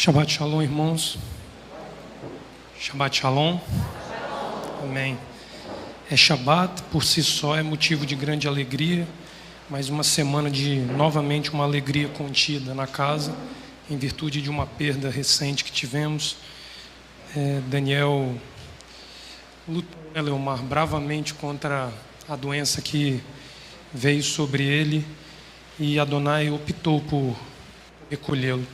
Shabbat Shalom, irmãos. Shabbat Shalom. Amém. Shabbat por si só é motivo de grande alegria, mas uma semana de novamente uma alegria contida na casa, em virtude de uma perda recente que tivemos. Daniel lutou, Leomar, bravamente contra a doença que veio sobre ele, e Adonai optou por recolhê-lo.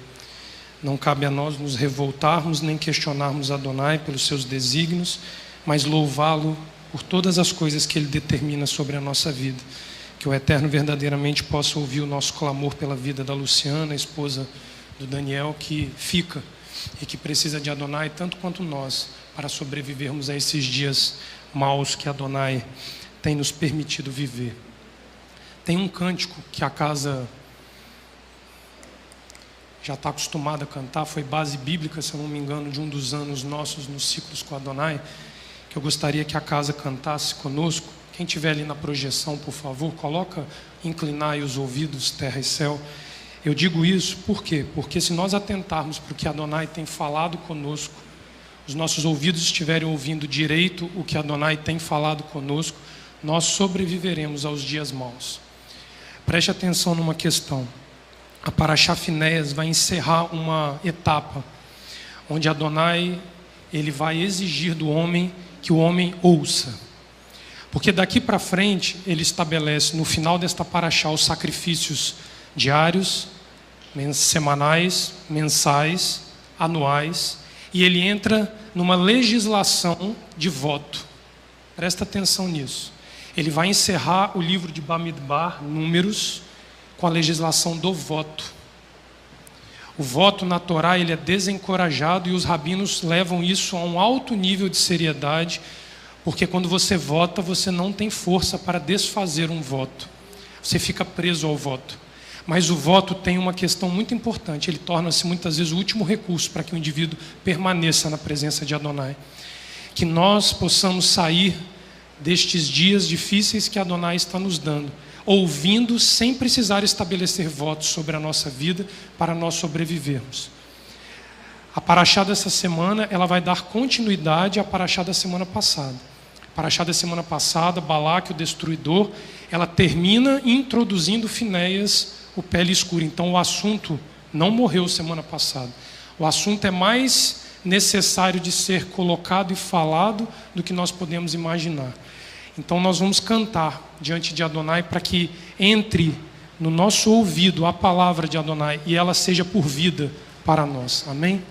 Não cabe a nós nos revoltarmos nem questionarmos Adonai pelos seus desígnios, mas louvá-lo por todas as coisas que Ele determina sobre a nossa vida. Que o Eterno verdadeiramente possa ouvir o nosso clamor pela vida da Luciana, a esposa do Daniel, que fica e que precisa de Adonai tanto quanto nós, para sobrevivermos a esses dias maus que Adonai tem nos permitido viver. Tem um cântico que a casa já está acostumada a cantar, foi base bíblica, se eu não me engano, de um dos anos nossos nos ciclos com Adonai, que eu gostaria que a casa cantasse conosco. Quem estiver ali na projeção, por favor, coloca inclinai os ouvidos, terra e céu. Eu digo isso por quê? Porque se nós atentarmos para o que Adonai tem falado conosco, os nossos ouvidos estiverem ouvindo direito o que Adonai tem falado conosco, nós sobreviveremos aos dias maus. Preste atenção numa questão. A Parashá Finéias vai encerrar uma etapa onde Adonai ele vai exigir do homem que o homem ouça. Porque daqui para frente ele estabelece no final desta Parashá os sacrifícios diários, semanais, mensais, anuais, e ele entra numa legislação de voto. Presta atenção nisso. Ele vai encerrar o livro de Bamidbar, Números, com a legislação do voto. O voto na Torá ele é desencorajado, e os rabinos levam isso a um alto nível de seriedade, porque quando você vota, você não tem força para desfazer um voto. Você fica preso ao voto. Mas o voto tem uma questão muito importante, ele torna-se muitas vezes o último recurso para que o indivíduo permaneça na presença de Adonai. Que nós possamos sair destes dias difíceis que Adonai está nos dando, ouvindo sem precisar estabelecer votos sobre a nossa vida para nós sobrevivermos. A Parashá dessa semana, ela vai dar continuidade à Parashá da semana passada. A Parashá da semana passada, Balaque, o destruidor, ela termina introduzindo Finéias, o pele escura. Então o assunto não morreu semana passada. O assunto é mais necessário de ser colocado e falado do que nós podemos imaginar. Então nós vamos cantar diante de Adonai para que entre no nosso ouvido a palavra de Adonai e ela seja por vida para nós. Amém?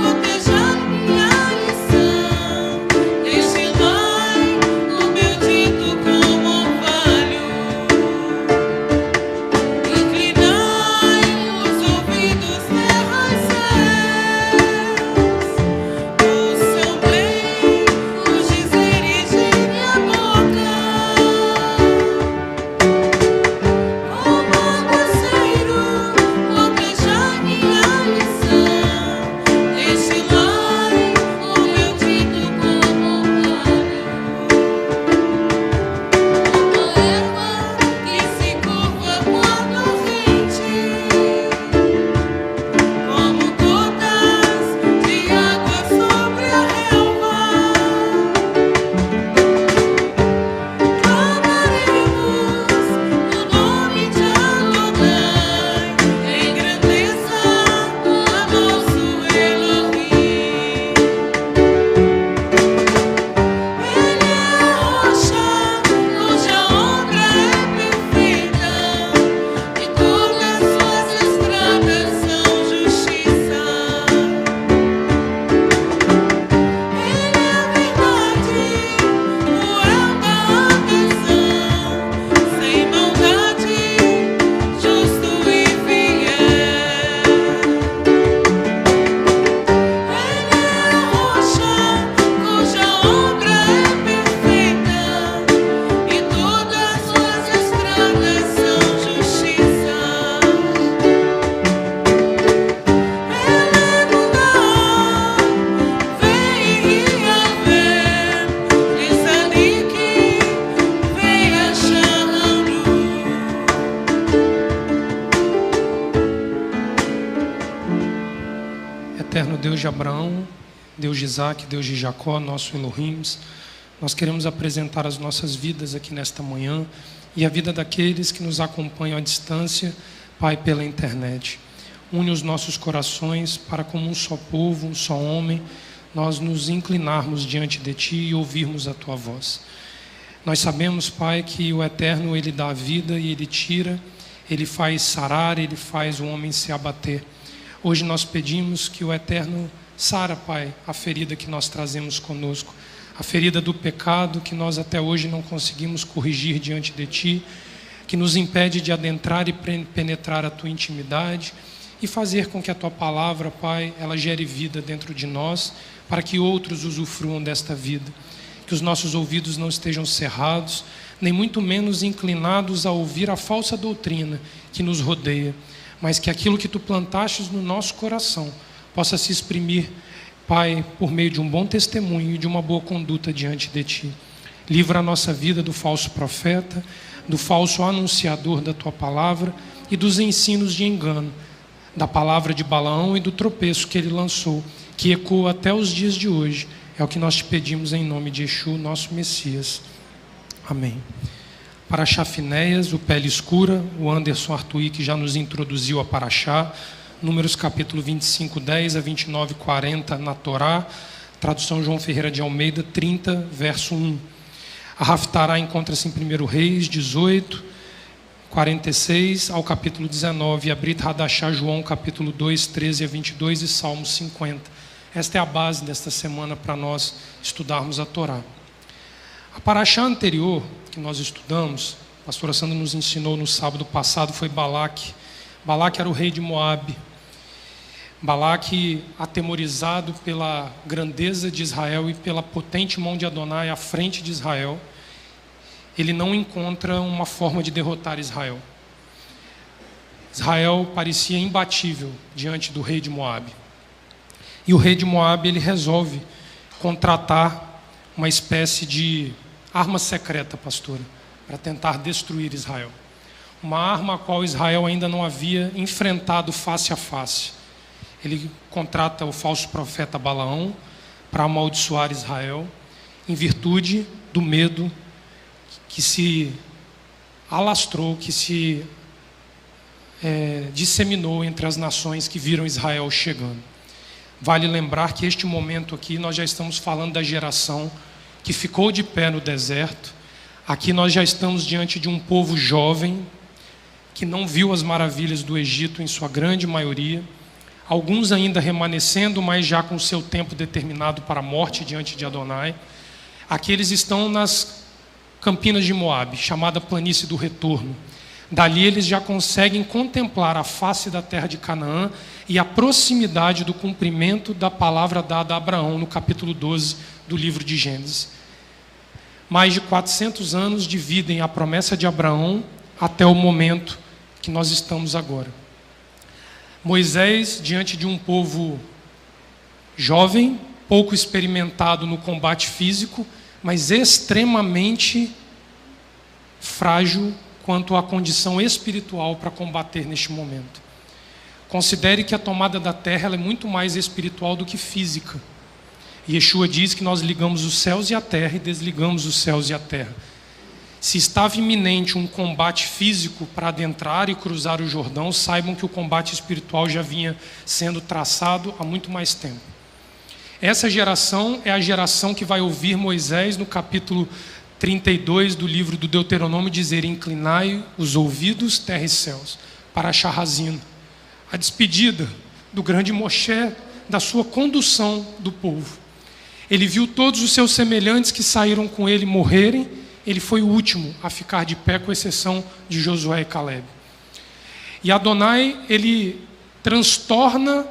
Gotejando minha Deus de Abraão, Deus de Isaac, Deus de Jacó, nosso Elohim, nós queremos apresentar as nossas vidas aqui nesta manhã e a vida daqueles que nos acompanham à distância, Pai, pela internet. Une os nossos corações para, como um só povo, um só homem, nós nos inclinarmos diante de Ti e ouvirmos a Tua voz. Nós sabemos, Pai, que o Eterno, Ele dá a vida e Ele tira, Ele faz sarar, Ele faz o homem se abater. Hoje nós pedimos que o Eterno sara, Pai, a ferida que nós trazemos conosco, a ferida do pecado que nós até hoje não conseguimos corrigir diante de Ti, que nos impede de adentrar e penetrar a Tua intimidade e fazer com que a Tua palavra, Pai, ela gere vida dentro de nós, para que outros usufruam desta vida. Que os nossos ouvidos não estejam cerrados, nem muito menos inclinados a ouvir a falsa doutrina que nos rodeia, mas que aquilo que Tu plantastes no nosso coração possa se exprimir, Pai, por meio de um bom testemunho e de uma boa conduta diante de Ti. Livra a nossa vida do falso profeta, do falso anunciador da Tua palavra e dos ensinos de engano, da palavra de Balaão e do tropeço que ele lançou, que ecoa até os dias de hoje. É o que nós te pedimos em nome de Yeshua, nosso Messias. Amém. Paraxá Finéias, o Pele Escura, o Anderson Artuí, que já nos introduziu a Paraxá, Números capítulo 25, 10 a 29, 40 na Torá, tradução João Ferreira de Almeida, 30, verso 1. A Haftará encontra-se em 1 Reis 18, 46 ao capítulo 19, e a Brit Hadashá João, capítulo 2, 13 a 22 e Salmo 50. Esta é a base desta semana para nós estudarmos a Torá. A paraxá anterior que nós estudamos, a pastora Sandra nos ensinou no sábado passado, foi Balaque. Balaque era o rei de Moabe. Balaque, atemorizado pela grandeza de Israel e pela potente mão de Adonai à frente de Israel, ele não encontra uma forma de derrotar Israel. Israel parecia imbatível diante do rei de Moabe. E o rei de Moabe, ele resolve contratar uma espécie de arma secreta, pastora, para tentar destruir Israel. Uma arma a qual Israel ainda não havia enfrentado face a face. Ele contrata o falso profeta Balaão para amaldiçoar Israel, em virtude do medo que se alastrou, que se disseminou entre as nações que viram Israel chegando. Vale lembrar que este momento aqui nós já estamos falando da geração que ficou de pé no deserto. Aqui nós já estamos diante de um povo jovem que não viu as maravilhas do Egito em sua grande maioria. Alguns ainda remanescendo, mas já com seu tempo determinado para a morte diante de Adonai. Aqui eles estão nas Campinas de Moabe, chamada Planície do Retorno. Dali eles já conseguem contemplar a face da terra de Canaã e a proximidade do cumprimento da palavra dada a Abraão no capítulo 12 do livro de Gênesis. Mais de 400 anos dividem a promessa de Abraão até o momento que nós estamos agora. Moisés, diante de um povo jovem, pouco experimentado no combate físico, mas extremamente frágil quanto à condição espiritual para combater neste momento. Considere que a tomada da terra ela é muito mais espiritual do que física. Yeshua diz que nós ligamos os céus e a terra e desligamos os céus e a terra. Se estava iminente um combate físico para adentrar e cruzar o Jordão, saibam que o combate espiritual já vinha sendo traçado há muito mais tempo. Essa geração é a geração que vai ouvir Moisés no capítulo 32 do livro do Deuteronômio dizer: inclinai os ouvidos, terra e céus, para Charrazino. A despedida do grande Moshe, da sua condução do povo. Ele viu todos os seus semelhantes que saíram com ele morrerem, ele foi o último a ficar de pé, com exceção de Josué e Caleb. E Adonai, ele transtorna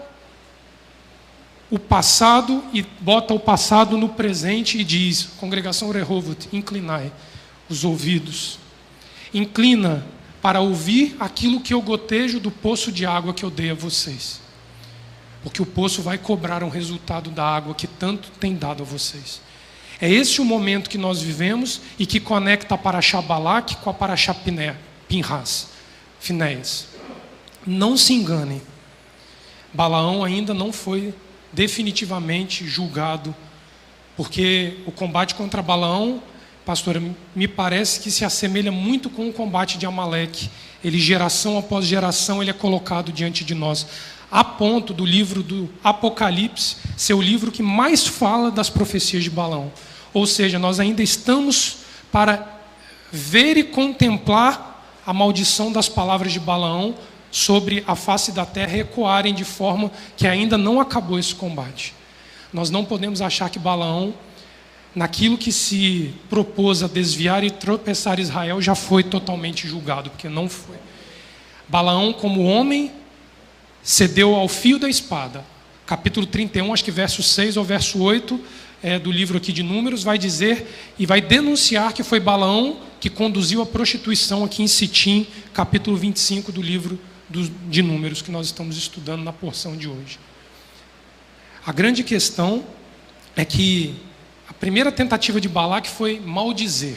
o passado e bota o passado no presente e diz: congregação Rehovot, inclinai os ouvidos. Inclina para ouvir aquilo que eu gotejo do poço de água que eu dei a vocês. Porque o poço vai cobrar um resultado da água que tanto tem dado a vocês. É esse o momento que nós vivemos e que conecta a Paraxá Balaque com a Paraxá Pinhas, Finéias. Não se enganem. Balaão ainda não foi definitivamente julgado, porque o combate contra Balaão, pastora, me parece que se assemelha muito com o combate de Amaleque. Ele, geração após geração, ele é colocado diante de nós, a ponto do livro do Apocalipse ser o livro que mais fala das profecias de Balaão. Ou seja, nós ainda estamos para ver e contemplar a maldição das palavras de Balaão sobre a face da terra ecoarem de forma que ainda não acabou esse combate. Nós não podemos achar que Balaão, naquilo que se propôs a desviar e tropeçar Israel, já foi totalmente julgado, porque não foi. Balaão, como homem, cedeu ao fio da espada. Capítulo 31, acho que verso 6 ou verso 8 do livro aqui de Números, vai dizer e vai denunciar que foi Balaão que conduziu a prostituição aqui em Sitim, capítulo 25 do livro de Números, que nós estamos estudando na porção de hoje. A grande questão é que a primeira tentativa de Balaque foi maldizer.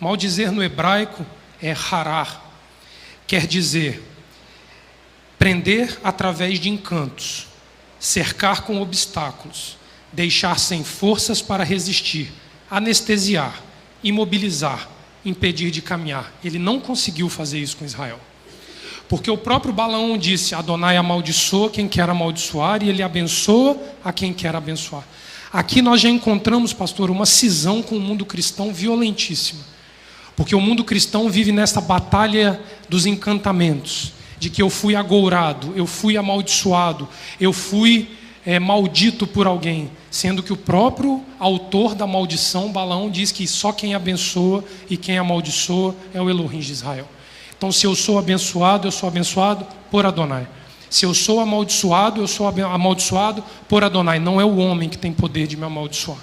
Maldizer no hebraico é harar, quer dizer prender através de encantos, cercar com obstáculos, deixar sem forças para resistir, anestesiar, imobilizar, impedir de caminhar. Ele não conseguiu fazer isso com Israel. Porque o próprio Balaão disse: Adonai amaldiçoa quem quer amaldiçoar e ele abençoa a quem quer abençoar. Aqui nós já encontramos, pastor, uma cisão com o mundo cristão violentíssima. Porque o mundo cristão vive nessa batalha dos encantamentos, de que eu fui agourado, eu fui amaldiçoado, eu fui maldito por alguém, sendo que o próprio autor da maldição, Balaão, diz que só quem abençoa e quem amaldiçoa é o Elohim de Israel. Então, se eu sou abençoado por Adonai. Se eu sou amaldiçoado, eu sou amaldiçoado por Adonai. Não é o homem que tem poder de me amaldiçoar.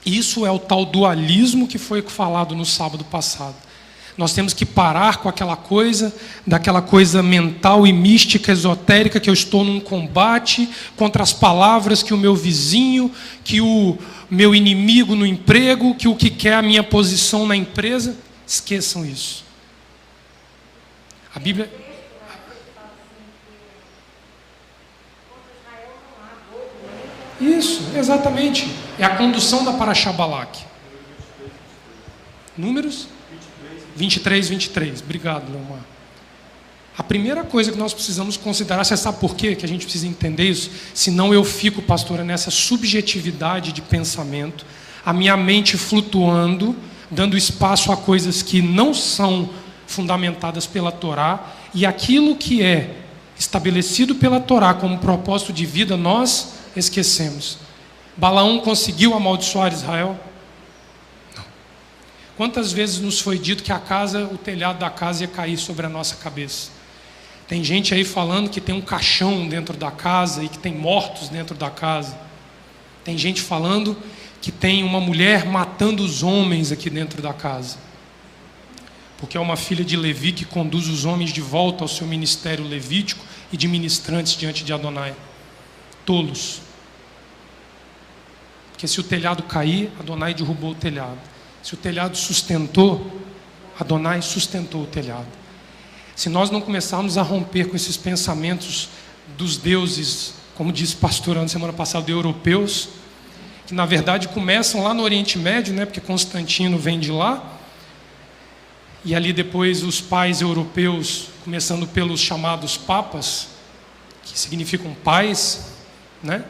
Isso é o tal dualismo que foi falado no sábado passado. Nós temos que parar com daquela coisa mental e mística, esotérica, que eu estou num combate contra as palavras que o meu vizinho, que o meu inimigo no emprego, que o que quer a minha posição na empresa. Esqueçam isso. A Bíblia... Isso, exatamente. É a condução da Parashá Balaque. Números 23. Obrigado, Leomar. A primeira coisa que nós precisamos considerar, você sabe por quê que a gente precisa entender isso? Senão eu fico, pastora, nessa subjetividade de pensamento, a minha mente flutuando, dando espaço a coisas que não são fundamentadas pela Torá, e aquilo que é estabelecido pela Torá como propósito de vida, nós esquecemos. Balaão conseguiu amaldiçoar Israel? Não. Quantas vezes nos foi dito que o telhado da casa ia cair sobre a nossa cabeça? Tem gente aí falando que tem um caixão dentro da casa e que tem mortos dentro da casa. Tem gente falando que tem uma mulher matando os homens aqui dentro da casa, porque é uma filha de Levi que conduz os homens de volta ao seu ministério levítico e de ministrantes diante de Adonai. Tolos. Porque se o telhado cair, Adonai derrubou o telhado. Se o telhado sustentou, Adonai sustentou o telhado. Se nós não começarmos a romper com esses pensamentos dos deuses, como disse o pastor na semana passada, de europeus, que na verdade começam lá no Oriente Médio, né, porque Constantino vem de lá, e ali depois os pais europeus, começando pelos chamados papas, que significam pais, né?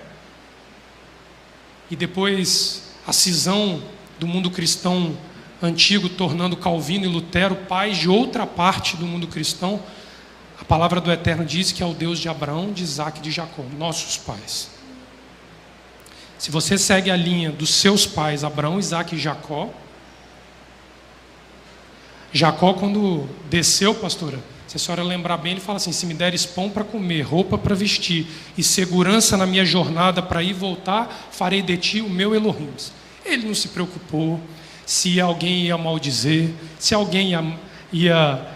E depois a cisão do mundo cristão antigo, tornando Calvino e Lutero pais de outra parte do mundo cristão. A palavra do Eterno diz que é o Deus de Abraão, de Isaac e de Jacó, nossos pais. Se você segue a linha dos seus pais, Abraão, Isaac e Jacó, quando desceu, pastora, se a senhora lembrar bem, ele fala assim: se me deres pão para comer, roupa para vestir e segurança na minha jornada para ir e voltar, farei de ti o meu Elohim. Ele não se preocupou se alguém ia maldizer, se alguém ia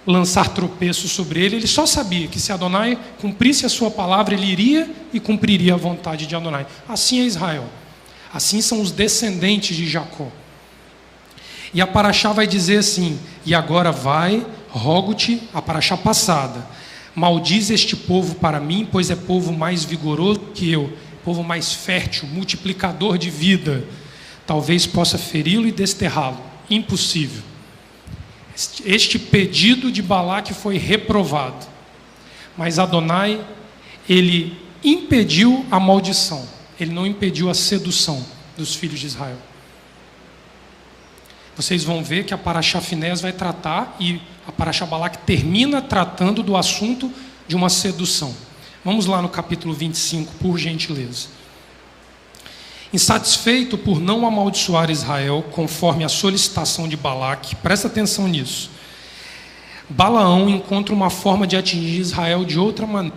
lançar tropeço sobre ele. Ele só sabia que se Adonai cumprisse a sua palavra, ele iria e cumpriria a vontade de Adonai. Assim é Israel. Assim são os descendentes de Jacó. E a Parashá vai dizer assim: e agora vai, rogo-te, a Parashá passada, maldiz este povo para mim, pois é povo mais vigoroso que eu, povo mais fértil, multiplicador de vida. Talvez possa feri-lo e desterrá-lo. Impossível. Este pedido de Balaque foi reprovado. Mas Adonai, ele impediu a maldição. Ele não impediu a sedução dos filhos de Israel. Vocês vão ver que a Parashá Finés vai tratar, e a Parashá Balaque termina tratando do assunto de uma sedução. Vamos lá no capítulo 25, por gentileza. Insatisfeito por não amaldiçoar Israel, conforme a solicitação de Balaque, presta atenção nisso, Balaão encontra uma forma de atingir Israel de outra maneira.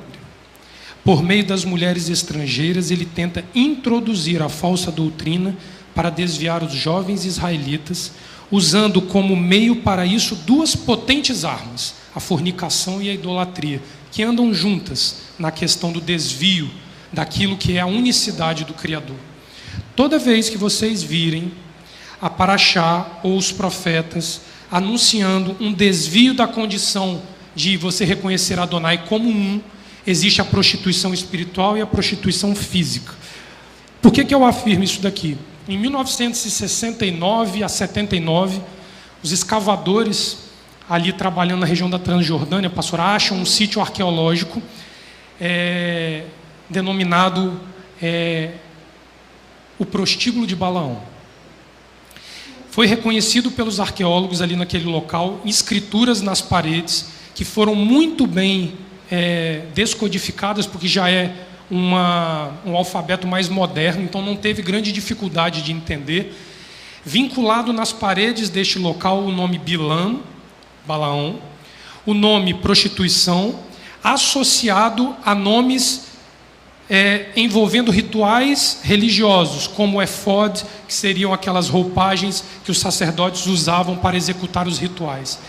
Por meio das mulheres estrangeiras, ele tenta introduzir a falsa doutrina para desviar os jovens israelitas, usando como meio para isso duas potentes armas, a fornicação e a idolatria, que andam juntas na questão do desvio daquilo que é a unicidade do Criador. Toda vez que vocês virem a Parashá ou os profetas anunciando um desvio da condição de você reconhecer Adonai como um, existe a prostituição espiritual e a prostituição física. Por que eu afirmo isso daqui? Em 1969 a 79, os escavadores ali trabalhando na região da Transjordânia, pastor, acham um sítio arqueológico denominado o prostíbulo de Balaão. Foi reconhecido pelos arqueólogos ali naquele local, escrituras nas paredes, que foram muito bem descodificadas, porque já é um alfabeto mais moderno, então não teve grande dificuldade de entender. Vinculado nas paredes deste local o nome Balaão, o nome prostituição, associado a nomes envolvendo rituais religiosos, como o efod, que seriam aquelas roupagens que os sacerdotes usavam para executar os rituais.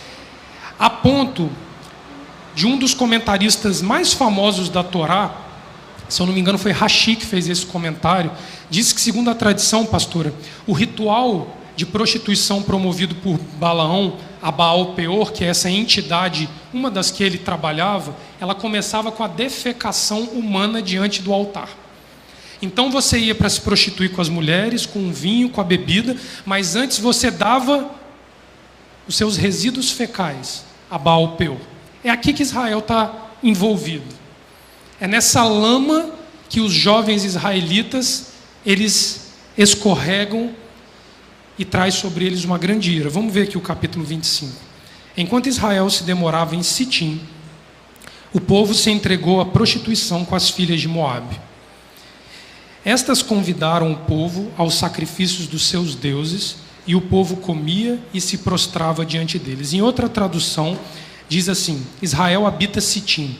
A ponto de um dos comentaristas mais famosos da Torá, se eu não me engano foi Rashi que fez esse comentário, disse que, segundo a tradição, pastora, o ritual de prostituição promovido por Balaão, a Baal Peor, que é essa entidade, uma das que ele trabalhava, ela começava com a defecação humana diante do altar. Então você ia para se prostituir com as mulheres, com o vinho, com a bebida, mas antes você dava os seus resíduos fecais a Baal Peor. É aqui que Israel está envolvido. É nessa lama que os jovens israelitas, eles escorregam e traz sobre eles uma grande ira. Vamos ver aqui o capítulo 25. Enquanto Israel se demorava em Sitim, o povo se entregou à prostituição com as filhas de Moabe. Estas convidaram o povo aos sacrifícios dos seus deuses, e o povo comia e se prostrava diante deles. Em outra tradução, diz assim: Israel habita Sitim.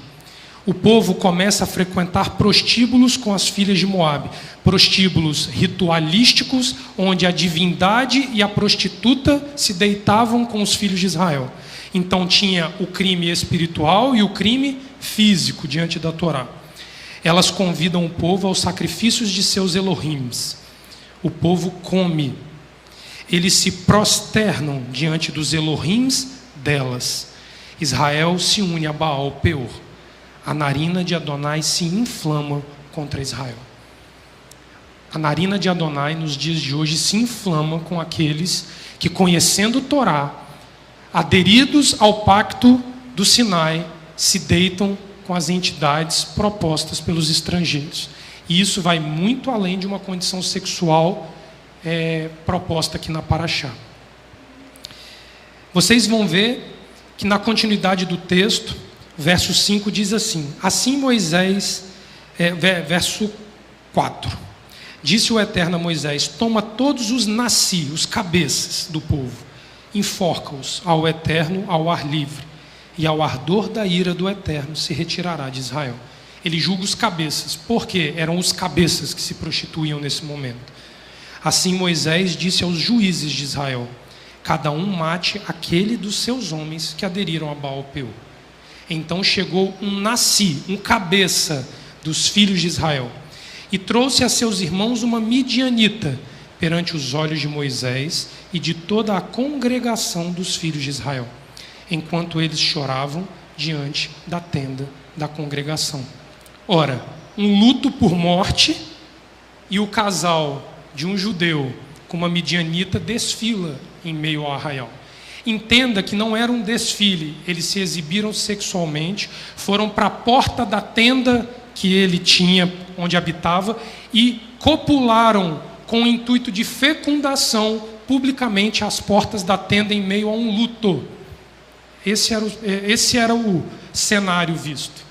O povo começa a frequentar prostíbulos com as filhas de Moabe, prostíbulos ritualísticos, onde a divindade e a prostituta se deitavam com os filhos de Israel. Então tinha o crime espiritual e o crime físico diante da Torá. Elas convidam o povo aos sacrifícios de seus Elohims. O povo come. Eles se prosternam diante dos Elohims delas. Israel se une a Baal Peor. A narina de Adonai se inflama contra Israel. A narina de Adonai nos dias de hoje se inflama com aqueles que, conhecendo Torá, aderidos ao pacto do Sinai, se deitam com as entidades propostas pelos estrangeiros. E isso vai muito além de uma condição sexual proposta aqui na Parashá. Vocês vão ver que na continuidade do texto, verso 5 diz assim: assim Moisés, verso 4, disse o Eterno a Moisés: toma todos os nasci, os cabeças do povo, enforca-os ao Eterno ao ar livre, e ao ardor da ira do Eterno se retirará de Israel. Ele julga os cabeças, porque eram os cabeças que se prostituíam nesse momento. Assim Moisés disse aos juízes de Israel: cada um mate aquele dos seus homens que aderiram a Baal Peor. Então chegou um nasci, um cabeça dos filhos de Israel, e trouxe a seus irmãos uma midianita perante os olhos de Moisés e de toda a congregação dos filhos de Israel, enquanto eles choravam diante da tenda da congregação. Ora, um luto por morte e o casal de um judeu com uma midianita desfila em meio ao arraial. Entenda que não era um desfile, eles se exibiram sexualmente, foram para a porta da tenda que ele tinha, onde habitava, e copularam com o intuito de fecundação publicamente às portas da tenda em meio a um luto. Esse era o cenário visto.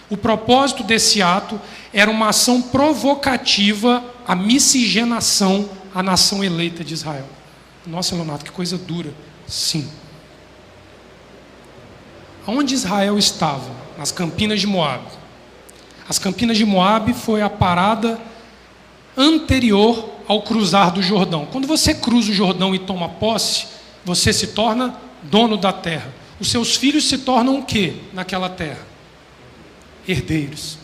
O propósito desse ato era uma ação provocativa à miscigenação à nação eleita de Israel. Nossa, Leonardo, que coisa dura. Sim. Onde Israel estava? Nas Campinas de Moabe. As Campinas de Moabe foi a parada anterior ao cruzar do Jordão. Quando você cruza o Jordão e toma posse, você se torna dono da terra. Os seus filhos se tornam o quê naquela terra? Herdeiros.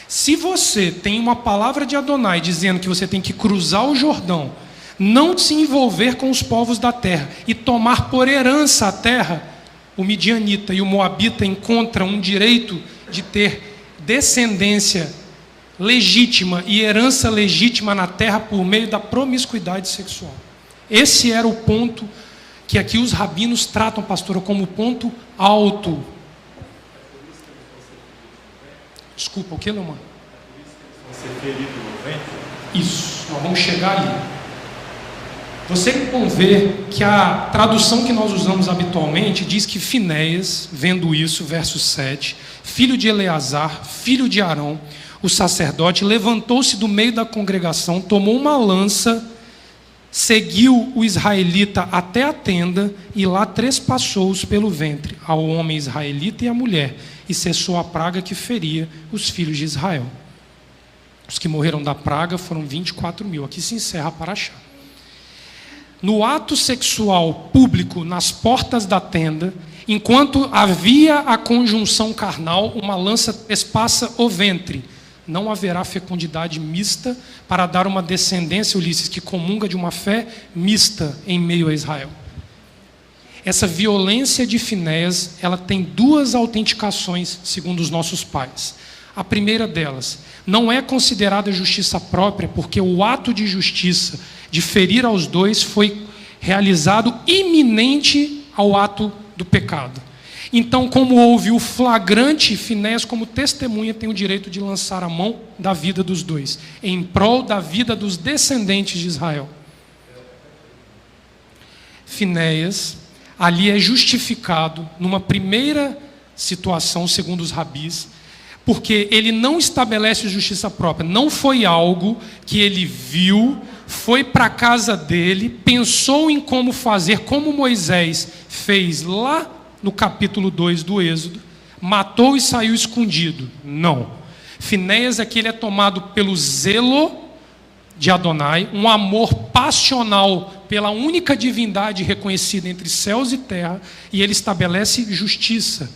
Se você tem uma palavra de Adonai dizendo que você tem que cruzar o Jordão, não se envolver com os povos da terra e tomar por herança a terra, o midianita e o moabita encontram um direito de ter descendência legítima e herança legítima na terra por meio da promiscuidade sexual. Esse era o ponto que aqui os rabinos tratam, pastora, como ponto alto. Desculpa, o que, Leomar? Ser ferido no ventre? Isso, nós vamos chegar ali. Vocês vão ver que a tradução que nós usamos habitualmente diz que Finéias, vendo isso, verso 7, filho de Eleazar, filho de Arão, o sacerdote, levantou-se do meio da congregação, tomou uma lança, seguiu o israelita até a tenda e lá trespassou-os pelo ventre, ao homem israelita e à mulher, e cessou a praga que feria os filhos de Israel. Os que morreram da praga foram 24 mil. Aqui se encerra a paraxá. No ato sexual público, nas portas da tenda, enquanto havia a conjunção carnal, uma lança trespassa o ventre. Não haverá fecundidade mista para dar uma descendência, Ulisses, que comunga de uma fé mista em meio a Israel. Essa violência de Finéias, ela tem duas autenticações, segundo os nossos pais. A primeira delas, não é considerada justiça própria, porque o ato de justiça de ferir aos dois foi realizado iminente ao ato do pecado. Então, como houve o flagrante, Finéias, como testemunha, tem o direito de lançar a mão da vida dos dois, em prol da vida dos descendentes de Israel. Finéias, ali é justificado numa primeira situação, segundo os rabis, porque ele não estabelece justiça própria. Não foi algo que ele viu, foi para a casa dele, pensou em como fazer, como Moisés fez lá no capítulo 2 do Êxodo, matou e saiu escondido. Não. Finéias aqui ele é tomado pelo zelo de Adonai, um amor passional pela única divindade reconhecida entre céus e terra, e ele estabelece justiça.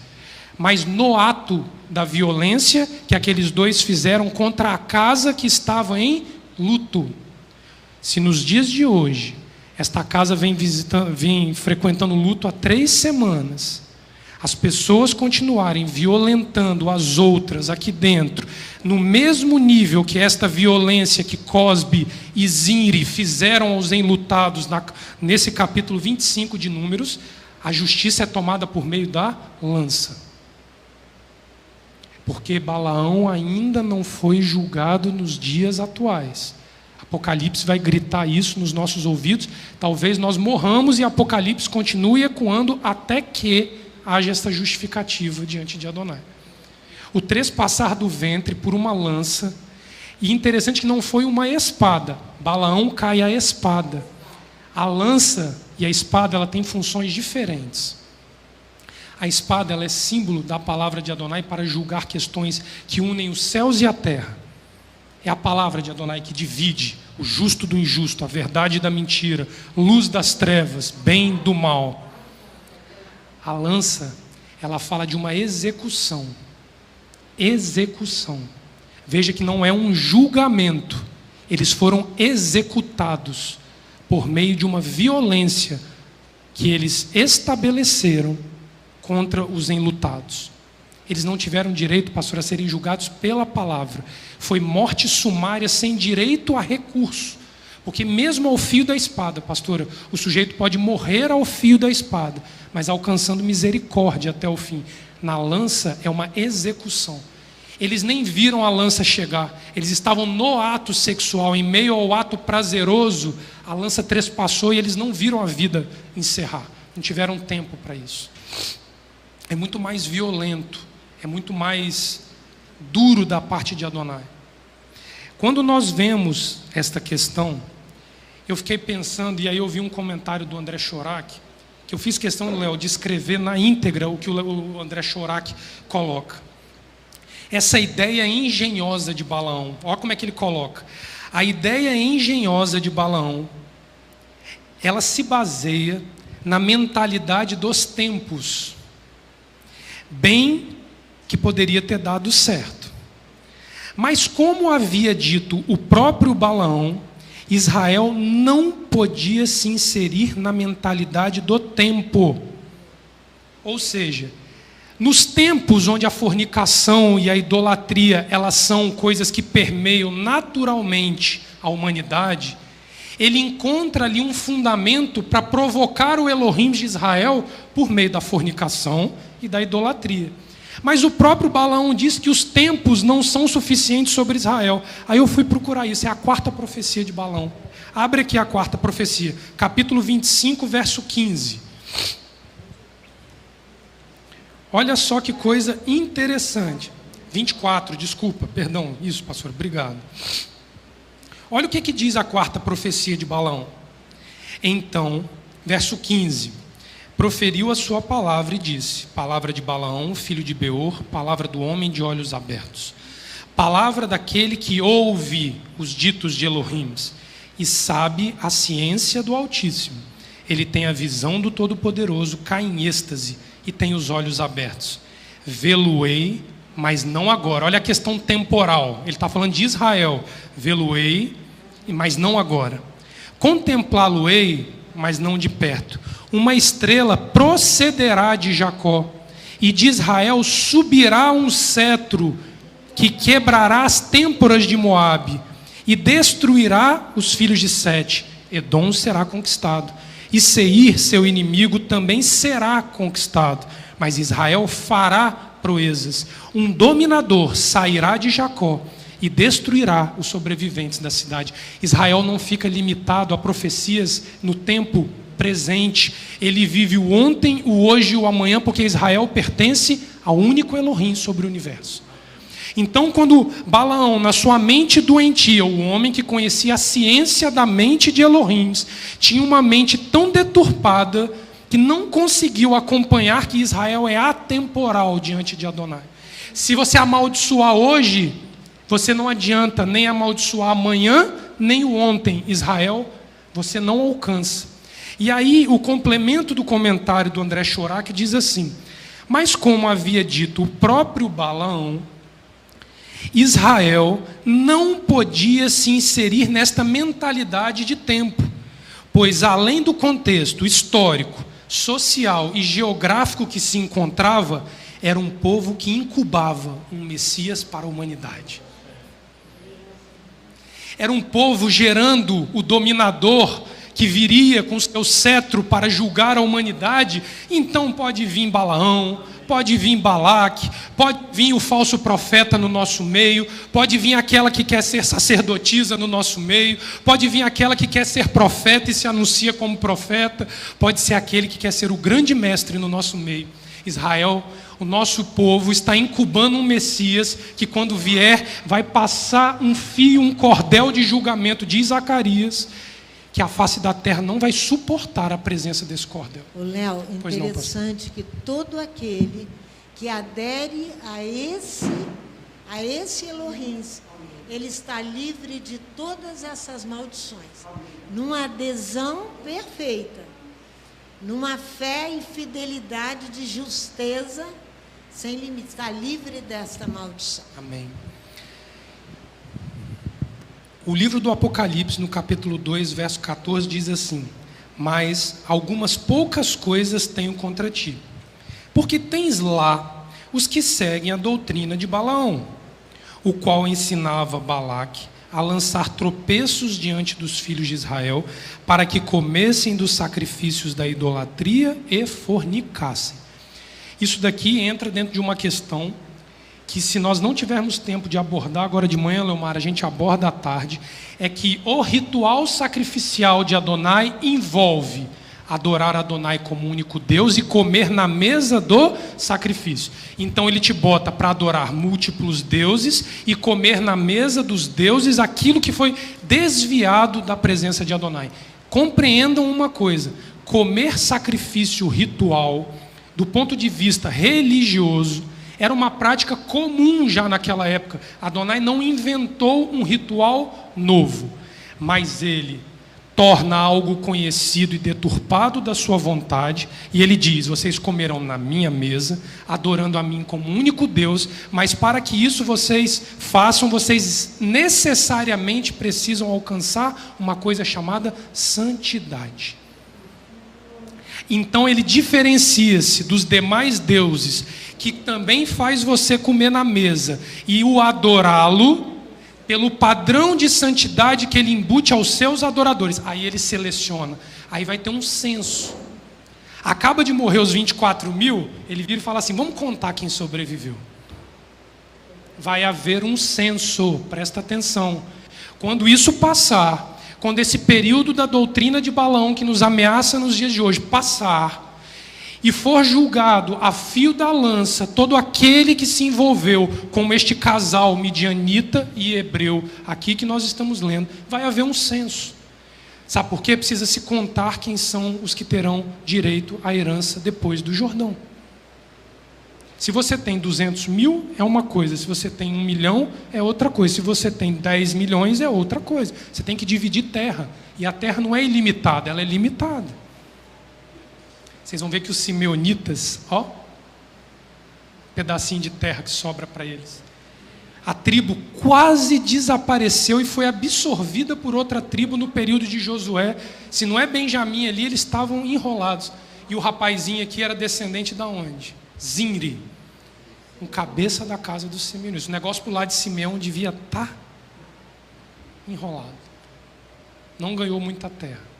Mas no ato da violência que aqueles dois fizeram contra a casa que estava em luto. Se nos dias de hoje, esta casa vem frequentando luto há 3 semanas, as pessoas continuarem violentando as outras aqui dentro, no mesmo nível que esta violência que Cosbe e Zinri fizeram aos enlutados nesse capítulo 25 de Números, a justiça é tomada por meio da lança. Porque Balaão ainda não foi julgado nos dias atuais. Apocalipse vai gritar isso nos nossos ouvidos. Talvez nós morramos e Apocalipse continue ecoando até que haja essa justificativa diante de Adonai. O trespassar do ventre por uma lança. E interessante que não foi uma espada. Balaão cai a espada. A lança e a espada, ela tem funções diferentes. A espada, ela é símbolo da palavra de Adonai para julgar questões que unem os céus e a terra. É a palavra de Adonai que divide o justo do injusto, a verdade da mentira, luz das trevas, bem do mal. A lança, ela fala de uma execução. Execução. Veja que não é um julgamento. Eles foram executados por meio de uma violência que eles estabeleceram contra os enlutados. eles não tiveram direito, pastor, a serem julgados pela palavra. Foi morte sumária sem direito a recurso. Porque mesmo ao fio da espada, pastora, o sujeito pode morrer ao fio da espada, mas alcançando misericórdia até o fim. Na lança é uma execução. Eles nem viram a lança chegar, eles estavam no ato sexual, em meio ao ato prazeroso, a lança trespassou e eles não viram a vida encerrar, não tiveram tempo para isso. É muito mais violento, é muito mais duro da parte de Adonai. Quando nós vemos esta questão, eu fiquei pensando, e aí eu vi um comentário do André Chorak, que eu fiz questão, Léo, de escrever na íntegra o que o André Chorak coloca. Essa ideia engenhosa de Balaão, olha como é que ele coloca. A ideia engenhosa de Balaão, ela se baseia na mentalidade dos tempos, bem que poderia ter dado certo. Mas como havia dito o próprio Balaão, Israel não podia se inserir na mentalidade do tempo. Ou seja, nos tempos onde a fornicação e a idolatria, elas são coisas que permeiam naturalmente a humanidade, ele encontra ali um fundamento para provocar o Elohim de Israel por meio da fornicação e da idolatria. Mas o próprio Balaão diz que os tempos não são suficientes sobre Israel. Aí eu fui procurar isso, é a quarta profecia de Balaão. Abre aqui a quarta profecia, capítulo 25, verso 15. Olha só que coisa interessante. 24, desculpa, perdão, isso, pastor, obrigado. Olha o que diz a quarta profecia de Balaão. Então, verso 15, proferiu a sua palavra e disse, palavra de Balaão, filho de Beor, palavra do homem de olhos abertos, palavra daquele que ouve os ditos de Elohim e sabe a ciência do Altíssimo. Ele tem a visão do Todo-Poderoso, cai em êxtase e tem os olhos abertos. Vê-lo-ei, mas não agora. Olha a questão temporal. Ele está falando de Israel. Vê-lo-ei, mas não agora. Contemplá-lo-ei, mas não de perto. Uma estrela procederá de Jacó, e de Israel subirá um cetro que quebrará as têmporas de Moabe e destruirá os filhos de Sete. Edom será conquistado. E Seir, seu inimigo, também será conquistado. Mas Israel fará proezas. Um dominador sairá de Jacó e destruirá os sobreviventes da cidade. Israel não fica limitado a profecias no tempo presente. Ele vive o ontem, o hoje e o amanhã, porque Israel pertence ao único Elohim sobre o universo. Então, quando Balaão, na sua mente doentia, o homem que conhecia a ciência da mente de Elohim, tinha uma mente tão deturpada que não conseguiu acompanhar que Israel é atemporal diante de Adonai. Se você amaldiçoar hoje, você não adianta nem amaldiçoar amanhã, nem o ontem. Israel, você não alcança. E aí, o complemento do comentário do André Chorak diz assim, mas como havia dito o próprio Balaão, Israel não podia se inserir nesta mentalidade de tempo, pois além do contexto histórico, social e geográfico que se encontrava, era um povo que incubava um Messias para a humanidade. Era um povo gerando o dominador que viria com seu cetro para julgar a humanidade. Então pode vir Balaão, pode vir Balaque, pode vir o falso profeta no nosso meio, pode vir aquela que quer ser sacerdotisa no nosso meio, pode vir aquela que quer ser profeta e se anuncia como profeta, pode ser aquele que quer ser o grande mestre no nosso meio. Israel, o nosso povo, está incubando um Messias que quando vier vai passar um fio, um cordel de julgamento, diz Zacarias, que a face da terra não vai suportar a presença desse cordel. O Léo, interessante que todo aquele que adere a esse Elohim, ele está livre de todas essas maldições, numa adesão perfeita, numa fé e fidelidade de justeza, sem limite, está livre desta maldição. Amém. O livro do Apocalipse, no capítulo 2, verso 14, diz assim, mas algumas poucas coisas tenho contra ti, porque tens lá os que seguem a doutrina de Balaão, o qual ensinava Balaque a lançar tropeços diante dos filhos de Israel, para que comessem dos sacrifícios da idolatria e fornicassem. Isso daqui entra dentro de uma questão que, se nós não tivermos tempo de abordar agora de manhã, Leomar, a gente aborda à tarde, é que o ritual sacrificial de Adonai envolve adorar Adonai como único Deus e comer na mesa do sacrifício. Então ele te bota para adorar múltiplos deuses e comer na mesa dos deuses aquilo que foi desviado da presença de Adonai. Compreendam uma coisa: comer sacrifício ritual, do ponto de vista religioso, era uma prática comum já naquela época. Adonai não inventou um ritual novo, mas ele torna algo conhecido e deturpado da sua vontade, e ele diz: vocês comerão na minha mesa, adorando a mim como único Deus, mas para que isso vocês façam, vocês necessariamente precisam alcançar uma coisa chamada santidade. Então ele diferencia-se dos demais deuses, que também faz você comer na mesa e o adorá-lo pelo padrão de santidade que ele embute aos seus adoradores. Aí ele seleciona, aí vai ter um censo. Acaba de morrer os 24 mil, ele vira e fala assim: vamos contar quem sobreviveu. Vai haver um censo, presta atenção. Quando isso passar, quando esse período da doutrina de Balaão que nos ameaça nos dias de hoje passar, e for julgado a fio da lança todo aquele que se envolveu com este casal midianita e hebreu, aqui que nós estamos lendo, vai haver um censo. Sabe por quê? Precisa se contar quem são os que terão direito à herança depois do Jordão. Se você tem 200 mil, é uma coisa. Se você tem 1 milhão, é outra coisa. Se você tem 10 milhões, é outra coisa. Você tem que dividir terra. E a terra não é ilimitada, ela é limitada. Vocês vão ver que os simeonitas, pedacinho de terra que sobra para eles. A tribo quase desapareceu e foi absorvida por outra tribo no período de Josué. Se não é Benjamim ali, eles estavam enrolados. E o rapazinho aqui era descendente da onde? Zinri, um cabeça da casa dos simeonitas. O negócio para o lado de Simeão devia estar enrolado. Não ganhou muita terra.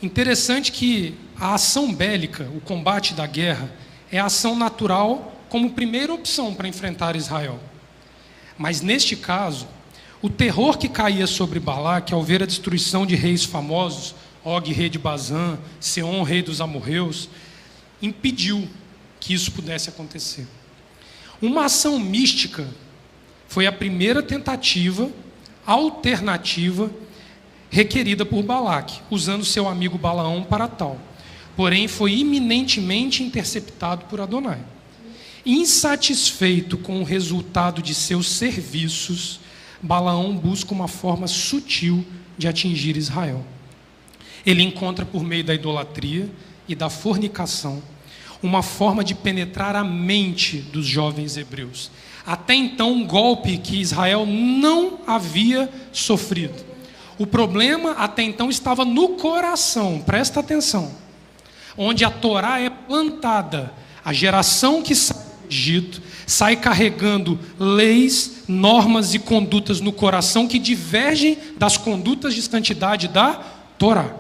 Interessante que a ação bélica, o combate da guerra, é a ação natural como primeira opção para enfrentar Israel. Mas neste caso, o terror que caía sobre Balaque ao ver a destruição de reis famosos, Og, rei de Bazã, Seom, rei dos amorreus, impediu que isso pudesse acontecer. Uma ação mística foi a primeira tentativa alternativa requerida por Balaque, usando seu amigo Balaão para tal. Porém, foi iminentemente interceptado por Adonai. Insatisfeito com o resultado de seus serviços, Balaão busca uma forma sutil de atingir Israel. Ele encontra, por meio da idolatria e da fornicação, uma forma de penetrar a mente dos jovens hebreus. Até então, um golpe que Israel não havia sofrido. O problema até então estava no coração, presta atenção, onde a Torá é plantada. A geração que sai do Egito sai carregando leis, normas e condutas no coração que divergem das condutas de santidade da Torá.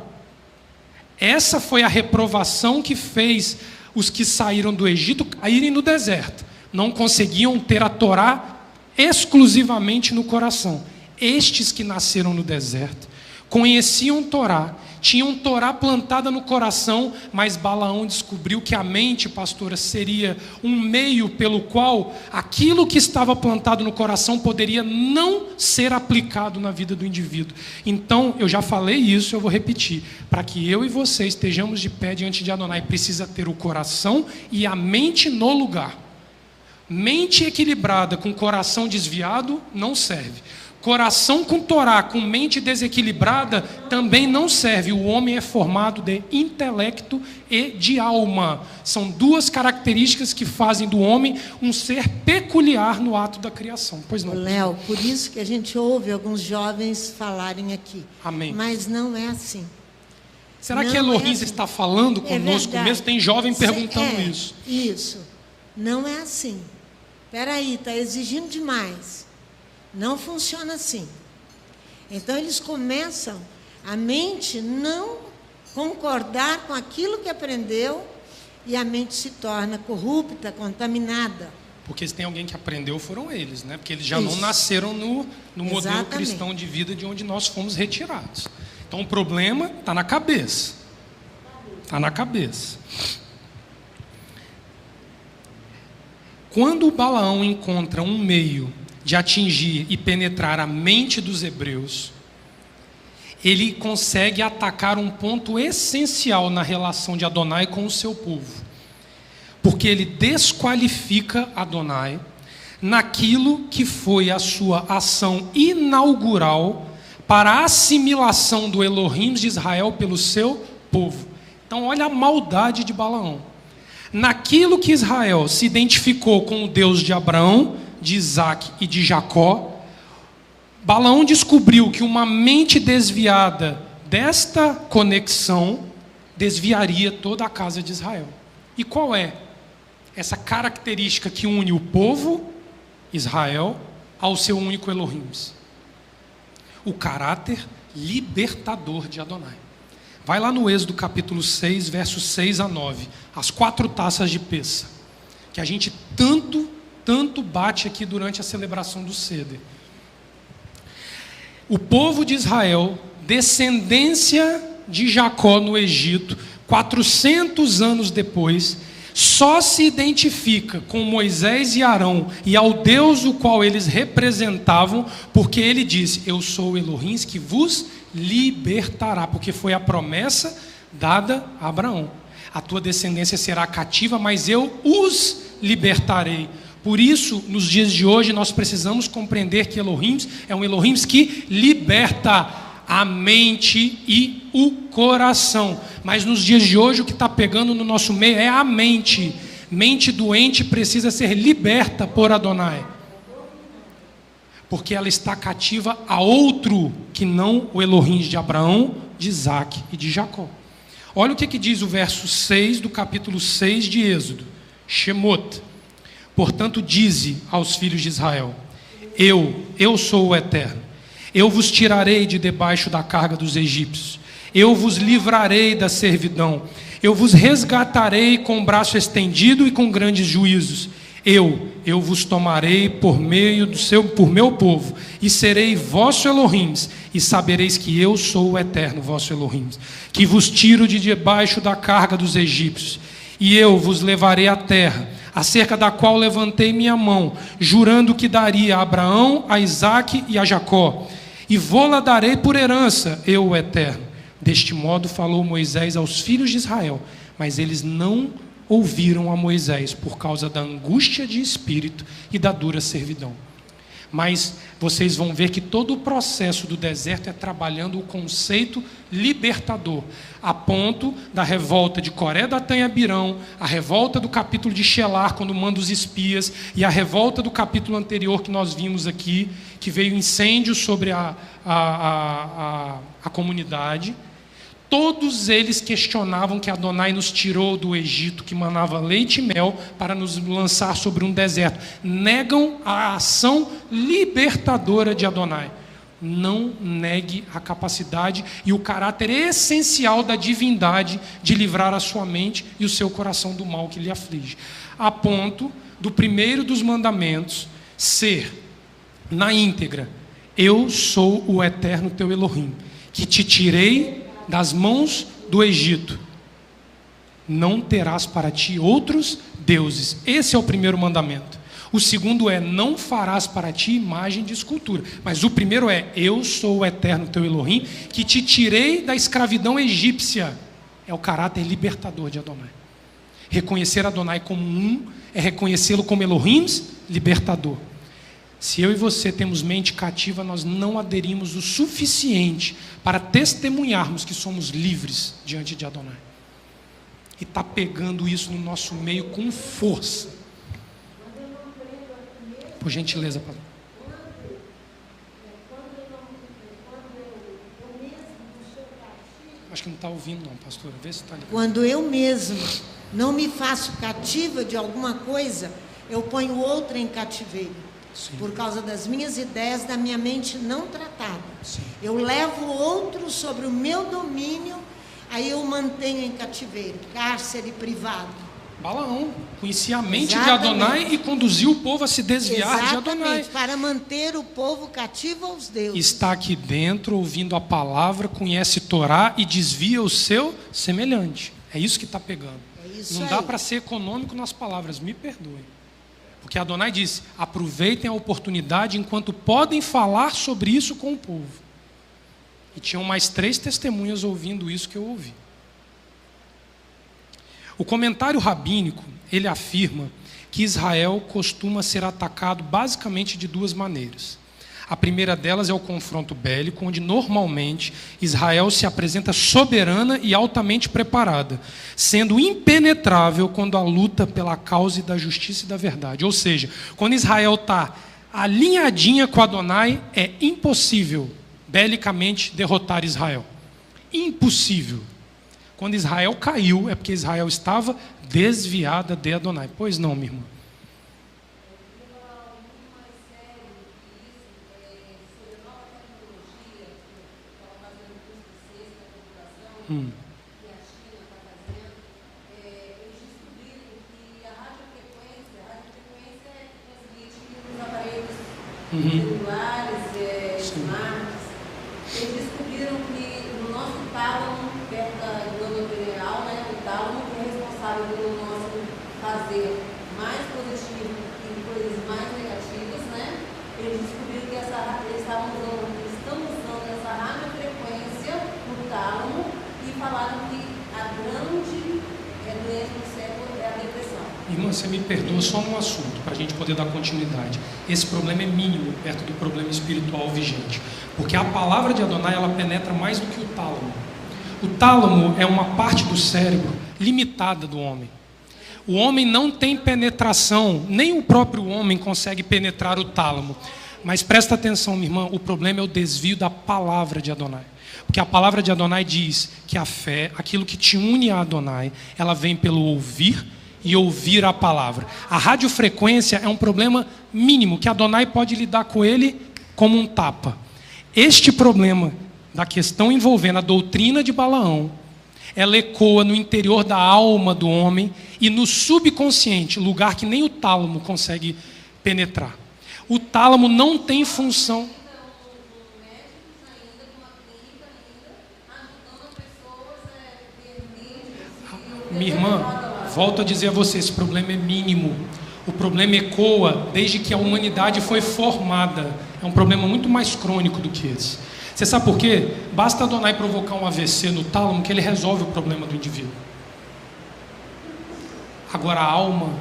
Essa foi a reprovação que fez os que saíram do Egito caírem no deserto. Não conseguiam ter a Torá exclusivamente no coração. Estes que nasceram no deserto conheciam Torá, tinham Torá plantada no coração, mas Balaão descobriu que a mente, pastora, seria um meio pelo qual aquilo que estava plantado no coração poderia não ser aplicado na vida do indivíduo. Então, eu já falei isso, eu vou repetir. Para que eu e você estejamos de pé diante de Adonai, precisa ter o coração e a mente no lugar. Mente equilibrada com coração desviado não serve. Coração com Torá, com mente desequilibrada, também não serve. O homem é formado de intelecto e de alma. São duas características que fazem do homem um ser peculiar no ato da criação. Pois não? Léo, por isso que a gente ouve alguns jovens falarem aqui. Amém. Mas não é assim. Será Não que Elohim é assim. está falando conosco verdade. mesmo? Tem jovem perguntando isso. Isso. Não é assim. Espera aí, está exigindo demais. Não funciona assim. Então, eles começam a mente não concordar com aquilo que aprendeu e a mente se torna corrupta, contaminada. Porque se tem alguém que aprendeu, foram eles, né? Porque eles já não Isso. nasceram no modelo Exatamente. cristão de vida de onde nós fomos retirados. Então o problema está na cabeça. Está na cabeça. Quando o Balaão encontra um meio de atingir e penetrar a mente dos hebreus, ele consegue atacar um ponto essencial na relação de Adonai com o seu povo. Porque ele desqualifica Adonai naquilo que foi a sua ação inaugural para a assimilação do Elohim de Israel pelo seu povo. Então olha a maldade de Balaão. Naquilo que Israel se identificou com o Deus de Abraão, de Isaac e de Jacó, Balaão descobriu que uma mente desviada desta conexão desviaria toda a casa de Israel. E qual é essa característica que une o povo, Israel, ao seu único Elohim? O caráter libertador de Adonai. Vai lá no Êxodo capítulo 6, versos 6 a 9. As 4 taças de Pêssah, que a gente tanto bate aqui durante a celebração do Seder. O povo de Israel, descendência de Jacó no Egito, 400 anos depois, só se identifica com Moisés e Arão e ao Deus o qual eles representavam, porque ele disse: eu sou o Elohim que vos libertará, porque foi a promessa dada a Abraão. A tua descendência será cativa, mas eu os libertarei. Por isso, nos dias de hoje, nós precisamos compreender que Elohim é um Elohim que liberta a mente e o coração. Mas nos dias de hoje, o que está pegando no nosso meio é a mente. Mente doente precisa ser liberta por Adonai, porque ela está cativa a outro que não o Elohim de Abraão, de Isaac e de Jacó. Olha o que diz o verso 6 do capítulo 6 de Êxodo. Shemot. Portanto, dize aos filhos de Israel: eu sou o Eterno. Eu vos tirarei de debaixo da carga dos egípcios. Eu vos livrarei da servidão. Eu vos resgatarei com o braço estendido e com grandes juízos. Eu vos tomarei por meu povo, e serei vosso Elohim, e sabereis que eu sou o Eterno, vosso Elohim, que vos tiro de debaixo da carga dos egípcios. E eu vos levarei à terra, acerca da qual levantei minha mão, jurando que daria a Abraão, a Isaque e a Jacó, e vô-la darei por herança, eu, o Eterno. Deste modo falou Moisés aos filhos de Israel, mas eles não ouviram a Moisés por causa da angústia de espírito e da dura servidão. Mas vocês vão ver que todo o processo do deserto é trabalhando o conceito libertador, a ponto da revolta de Coré, Datã e Abirão, a revolta do capítulo de Shelar, quando manda os espias, e a revolta do capítulo anterior que nós vimos aqui, que veio incêndio sobre a comunidade. Todos eles questionavam que Adonai nos tirou do Egito, que manava leite e mel, para nos lançar sobre um deserto. Negam a ação libertadora de Adonai. Não negue a capacidade e o caráter essencial da divindade de livrar a sua mente e o seu coração do mal que lhe aflige. A ponto do primeiro dos mandamentos ser, na íntegra: eu sou o Eterno teu Elohim, que te tirei das mãos do Egito. Não terás para ti outros deuses. Esse é o primeiro mandamento. O segundo é: não farás para ti imagem de escultura. Mas o primeiro é: eu sou o Eterno teu Elohim, que te tirei da escravidão egípcia. É o caráter libertador de Adonai. Reconhecer Adonai como um é reconhecê-lo como Elohim libertador. Se eu e você temos mente cativa, nós não aderimos o suficiente para testemunharmos que somos livres diante de Adonai. E está pegando isso no nosso meio com força. Por gentileza, pastor. Acho que não está ouvindo não, pastora. Vê se está ligado. Quando eu mesma não me faço cativa de alguma coisa, eu ponho outra em cativeiro. Sim. Por causa das minhas ideias, da minha mente não tratada. Sim. Eu levo outro sobre o meu domínio, aí eu mantenho em cativeiro, cárcere privado. Balaão conhecia a mente Exatamente. de Adonai e conduziu o povo a se desviar de Adonai. Exatamente, para manter o povo cativo aos deuses. Está aqui dentro, ouvindo a palavra, conhece Torá e desvia o seu semelhante. É isso que está pegando. É isso Não dá aí. para ser econômico nas palavras, me perdoe. Porque Adonai disse, aproveitem a oportunidade enquanto podem falar sobre isso com o povo. E tinham mais 3 testemunhas ouvindo isso que eu ouvi. O comentário rabínico, ele afirma que Israel costuma ser atacado basicamente de 2 maneiras. A primeira delas é o confronto bélico, onde normalmente Israel se apresenta soberana e altamente preparada, sendo impenetrável quando a luta pela causa da justiça e da verdade. Ou seja, quando Israel está alinhadinha com Adonai, é impossível belicamente derrotar Israel. Impossível. Quando Israel caiu, é porque Israel estava desviada de Adonai. Pois não, minha irmã? Que a China está fazendo, eles descobriram que a radiofrequência transmite nos aparelhos celulares, smarts. Eles descobriram que no nosso tálamo, perto da glândula pineal, né, o tálamo que é responsável pelo nosso fazer mais positivo e coisas mais negativas, né? Eles descobriram que eles estão usando essa radiofrequência no tálamo. E falaram que a grande doença do século é a depressão. Irmã, você me perdoa só num assunto, para a gente poder dar continuidade. Esse problema é mínimo perto do problema espiritual vigente. Porque a palavra de Adonai, ela penetra mais do que o tálamo. O tálamo é uma parte do cérebro limitada do homem. O homem não tem penetração, nem o próprio homem consegue penetrar o tálamo. Mas presta atenção, minha irmã, o problema é o desvio da palavra de Adonai. Porque a palavra de Adonai diz que a fé, aquilo que te une a Adonai, ela vem pelo ouvir e ouvir a palavra. A radiofrequência é um problema mínimo, que Adonai pode lidar com ele como um tapa. Este problema da questão envolvendo a doutrina de Balaão, ela ecoa no interior da alma do homem e no subconsciente, lugar que nem o tálamo consegue penetrar. O tálamo não tem função... Minha irmã, volto a dizer a você, esse problema é mínimo. O problema ecoa desde que a humanidade foi formada. É um problema muito mais crônico do que esse. Você sabe por quê? Basta Adonai provocar um AVC no tálamo que ele resolve o problema do indivíduo. Agora a alma,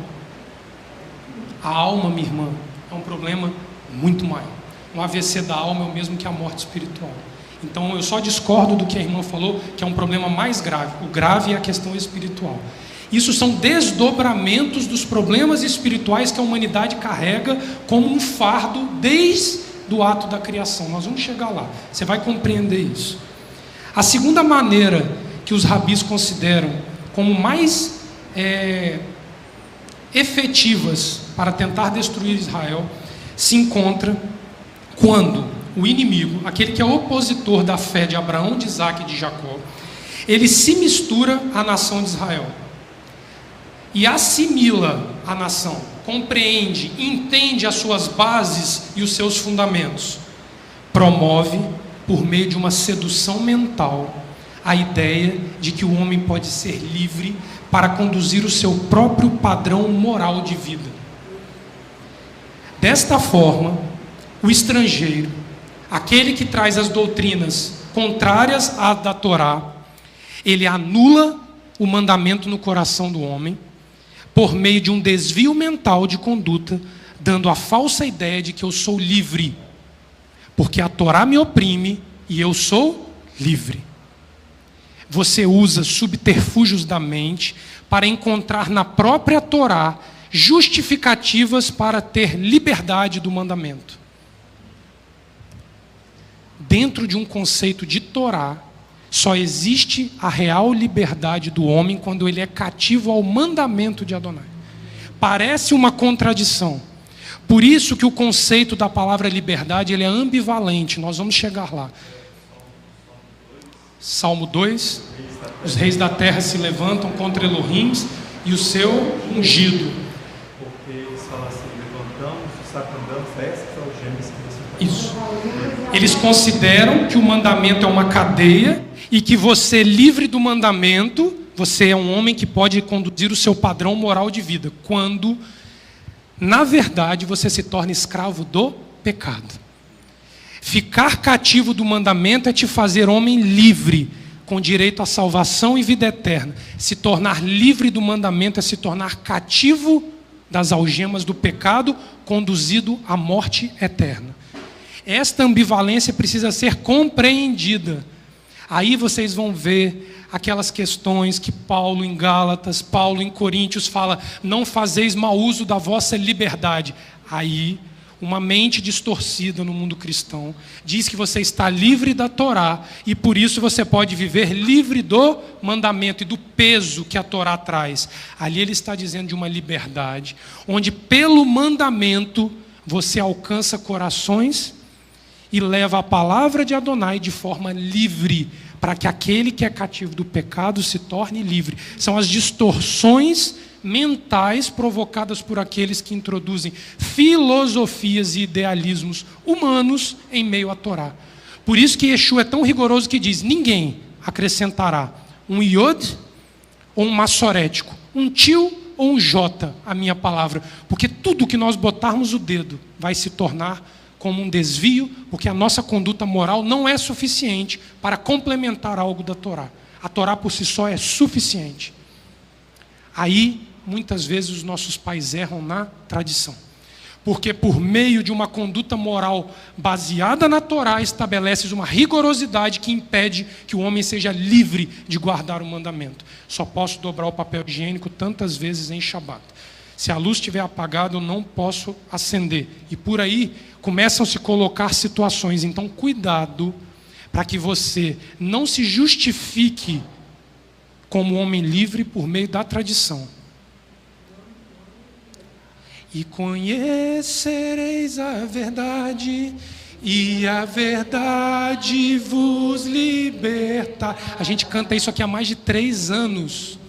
minha irmã, é um problema muito maior. Um AVC da alma é o mesmo que a morte espiritual. Então eu só discordo do que a irmã falou, que é um problema mais grave. O grave é a questão espiritual. Isso são desdobramentos dos problemas espirituais que a humanidade carrega como um fardo desde o ato da criação. Nós vamos chegar lá, você vai compreender isso. A segunda maneira que os rabis consideram como mais efetivas para tentar destruir Israel se encontra quando o inimigo, aquele que é opositor da fé de Abraão, de Isaac e de Jacó, ele se mistura à nação de Israel e assimila a nação, compreende, entende as suas bases e os seus fundamentos, promove, por meio de uma sedução mental, a ideia de que o homem pode ser livre para conduzir o seu próprio padrão moral de vida. Desta forma, o estrangeiro, aquele que traz as doutrinas contrárias à da Torá, ele anula o mandamento no coração do homem por meio de um desvio mental de conduta, dando a falsa ideia de que eu sou livre, porque a Torá me oprime e eu sou livre. Você usa subterfúgios da mente para encontrar na própria Torá justificativas para ter liberdade do mandamento. Dentro de um conceito de Torá, Só existe a real liberdade do homem quando ele é cativo ao mandamento de Adonai. Parece uma contradição. Por isso que o conceito da palavra liberdade ele é ambivalente. Nós vamos chegar lá. Salmo 2. Os reis da terra se levantam contra Elohim e o seu ungido. Porque eles falam assim, levantamos, sacandamos festas aos gêmeos que você faz. Isso. Eles consideram que o mandamento é uma cadeia e que você, livre do mandamento, você é um homem que pode conduzir o seu padrão moral de vida, quando, na verdade, você se torna escravo do pecado. Ficar cativo do mandamento é te fazer homem livre, com direito à salvação e vida eterna. Se tornar livre do mandamento é se tornar cativo das algemas do pecado, conduzido à morte eterna. Esta ambivalência precisa ser compreendida. Aí vocês vão ver aquelas questões que Paulo em Gálatas, Paulo em Coríntios fala, não fazeis mau uso da vossa liberdade. Aí, uma mente distorcida no mundo cristão diz que você está livre da Torá e por isso você pode viver livre do mandamento e do peso que a Torá traz. Ali ele está dizendo de uma liberdade, onde pelo mandamento você alcança corações e leva a palavra de Adonai de forma livre, para que aquele que é cativo do pecado se torne livre. São as distorções mentais provocadas por aqueles que introduzem filosofias e idealismos humanos em meio à Torá. Por isso que Yeshua é tão rigoroso que diz, ninguém acrescentará um iod ou um massorético, um tio ou um jota à minha palavra, porque tudo que nós botarmos o dedo vai se tornar como um desvio, porque a nossa conduta moral não é suficiente para complementar algo da Torá. A Torá por si só é suficiente. Aí, muitas vezes, os nossos pais erram na tradição. Porque por meio de uma conduta moral baseada na Torá, estabeleces uma rigorosidade que impede que o homem seja livre de guardar o mandamento. Só posso dobrar o papel higiênico tantas vezes em Shabat. Se a luz estiver apagada, eu não posso acender. E por aí começam a se colocar situações. Então, cuidado para que você não se justifique como homem livre por meio da tradição. E conhecereis a verdade, e a verdade vos liberta. A gente canta isso aqui há mais de 3 anos.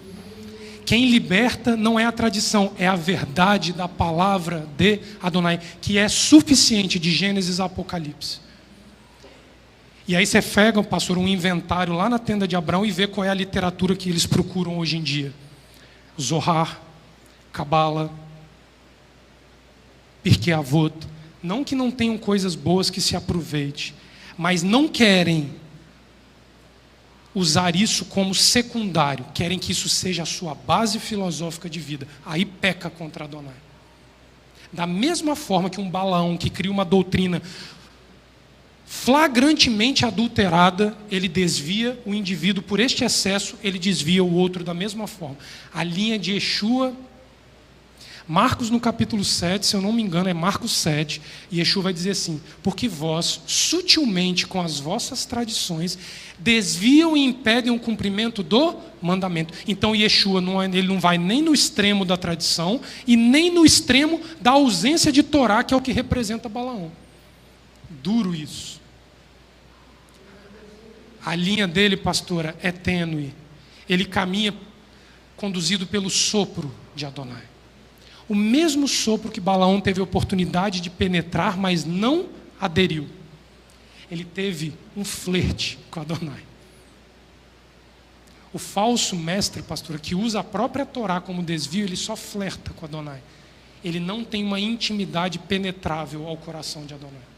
Quem liberta não é a tradição, é a verdade da palavra de Adonai, que é suficiente de Gênesis a Apocalipse. E aí você pega, pastor, um inventário lá na tenda de Abraão e vê qual é a literatura que eles procuram hoje em dia. Zohar, Cabala, Pirkei Avot. Não que não tenham coisas boas que se aproveite, mas não querem usar isso como secundário, querem que isso seja a sua base filosófica de vida. Aí peca contra Adonai. Da mesma forma que um Balaão que cria uma doutrina flagrantemente adulterada, ele desvia o indivíduo por este excesso, ele desvia o outro da mesma forma. A linha de Yeshua, Marcos no capítulo 7, se eu não me engano é Marcos 7, e Yeshua vai dizer assim, porque vós, sutilmente com as vossas tradições, desviam e impedem o cumprimento do mandamento. Então Yeshua ele não vai nem no extremo da tradição e nem no extremo da ausência de Torá, que é o que representa Balaão. Duro isso. A linha dele, pastora, é tênue. Ele caminha conduzido pelo sopro de Adonai. O mesmo sopro que Balaão teve a oportunidade de penetrar, mas não aderiu. Ele teve um flerte com Adonai. O falso mestre, pastor, que usa a própria Torá como desvio, ele só flerta com Adonai. Ele não tem uma intimidade penetrável ao coração de Adonai.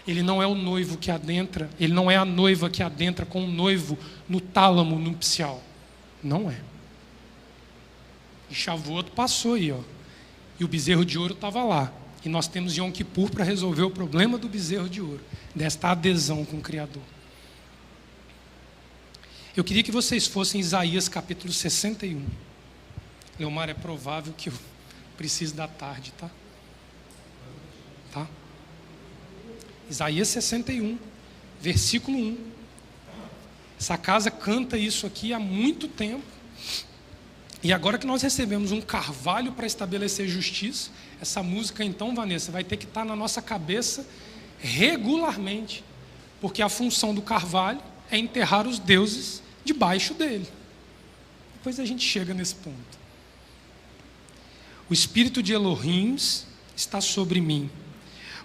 Ele não é o noivo que adentra, ele não é a noiva que adentra com o noivo no tálamo nupcial. Não é. E Shavuot passou aí, ó. E o bezerro de ouro estava lá. E nós temos Yom Kippur para resolver o problema do bezerro de ouro, desta adesão com o Criador. Eu queria que vocês fossem em Isaías capítulo 61. Leomar, é provável que eu precise da tarde, tá? Tá? Isaías 61, versículo 1. Essa casa canta isso aqui há muito tempo. E agora que nós recebemos um carvalho para estabelecer justiça, essa música então, Vanessa, vai ter que estar na nossa cabeça regularmente. Porque a função do carvalho é enterrar os deuses debaixo dele. Depois a gente chega nesse ponto. O Espírito de Elohim está sobre mim,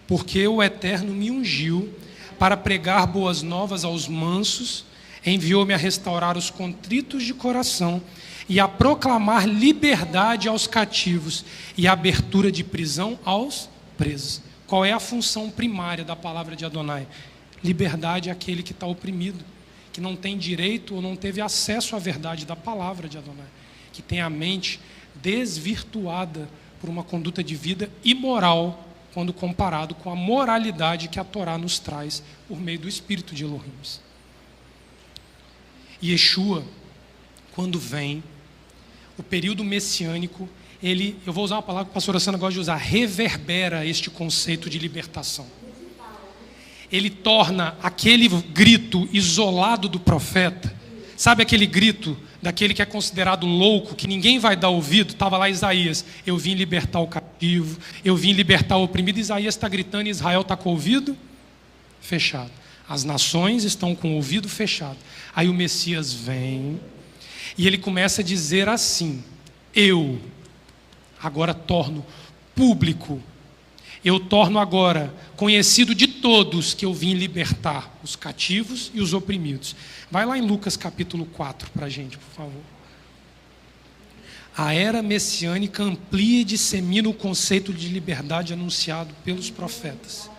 porque o Eterno me ungiu para pregar boas novas aos mansos, enviou-me a restaurar os contritos de coração e a proclamar liberdade aos cativos e abertura de prisão aos presos. Qual é a função primária da palavra de Adonai? Liberdade àquele que está oprimido, que não tem direito ou não teve acesso à verdade da palavra de Adonai, que tem a mente desvirtuada por uma conduta de vida imoral, quando comparado com a moralidade que a Torá nos traz por meio do Espírito de Elohim. Yeshua, quando vem, o período messiânico, eu vou usar uma palavra que a pastora Sandra gosta de usar, reverbera este conceito de libertação. Ele torna aquele grito isolado do profeta, sabe aquele grito daquele que é considerado louco, que ninguém vai dar ouvido? Estava lá Isaías, eu vim libertar o cativo, eu vim libertar o oprimido. Isaías está gritando e Israel está com o ouvido fechado. As nações estão com o ouvido fechado. Aí o Messias vem e ele começa a dizer assim: eu agora torno público, eu torno agora conhecido de todos que eu vim libertar os cativos e os oprimidos. Vai lá em Lucas capítulo 4 para a gente, por favor. A era messiânica amplia e dissemina o conceito de liberdade anunciado pelos profetas,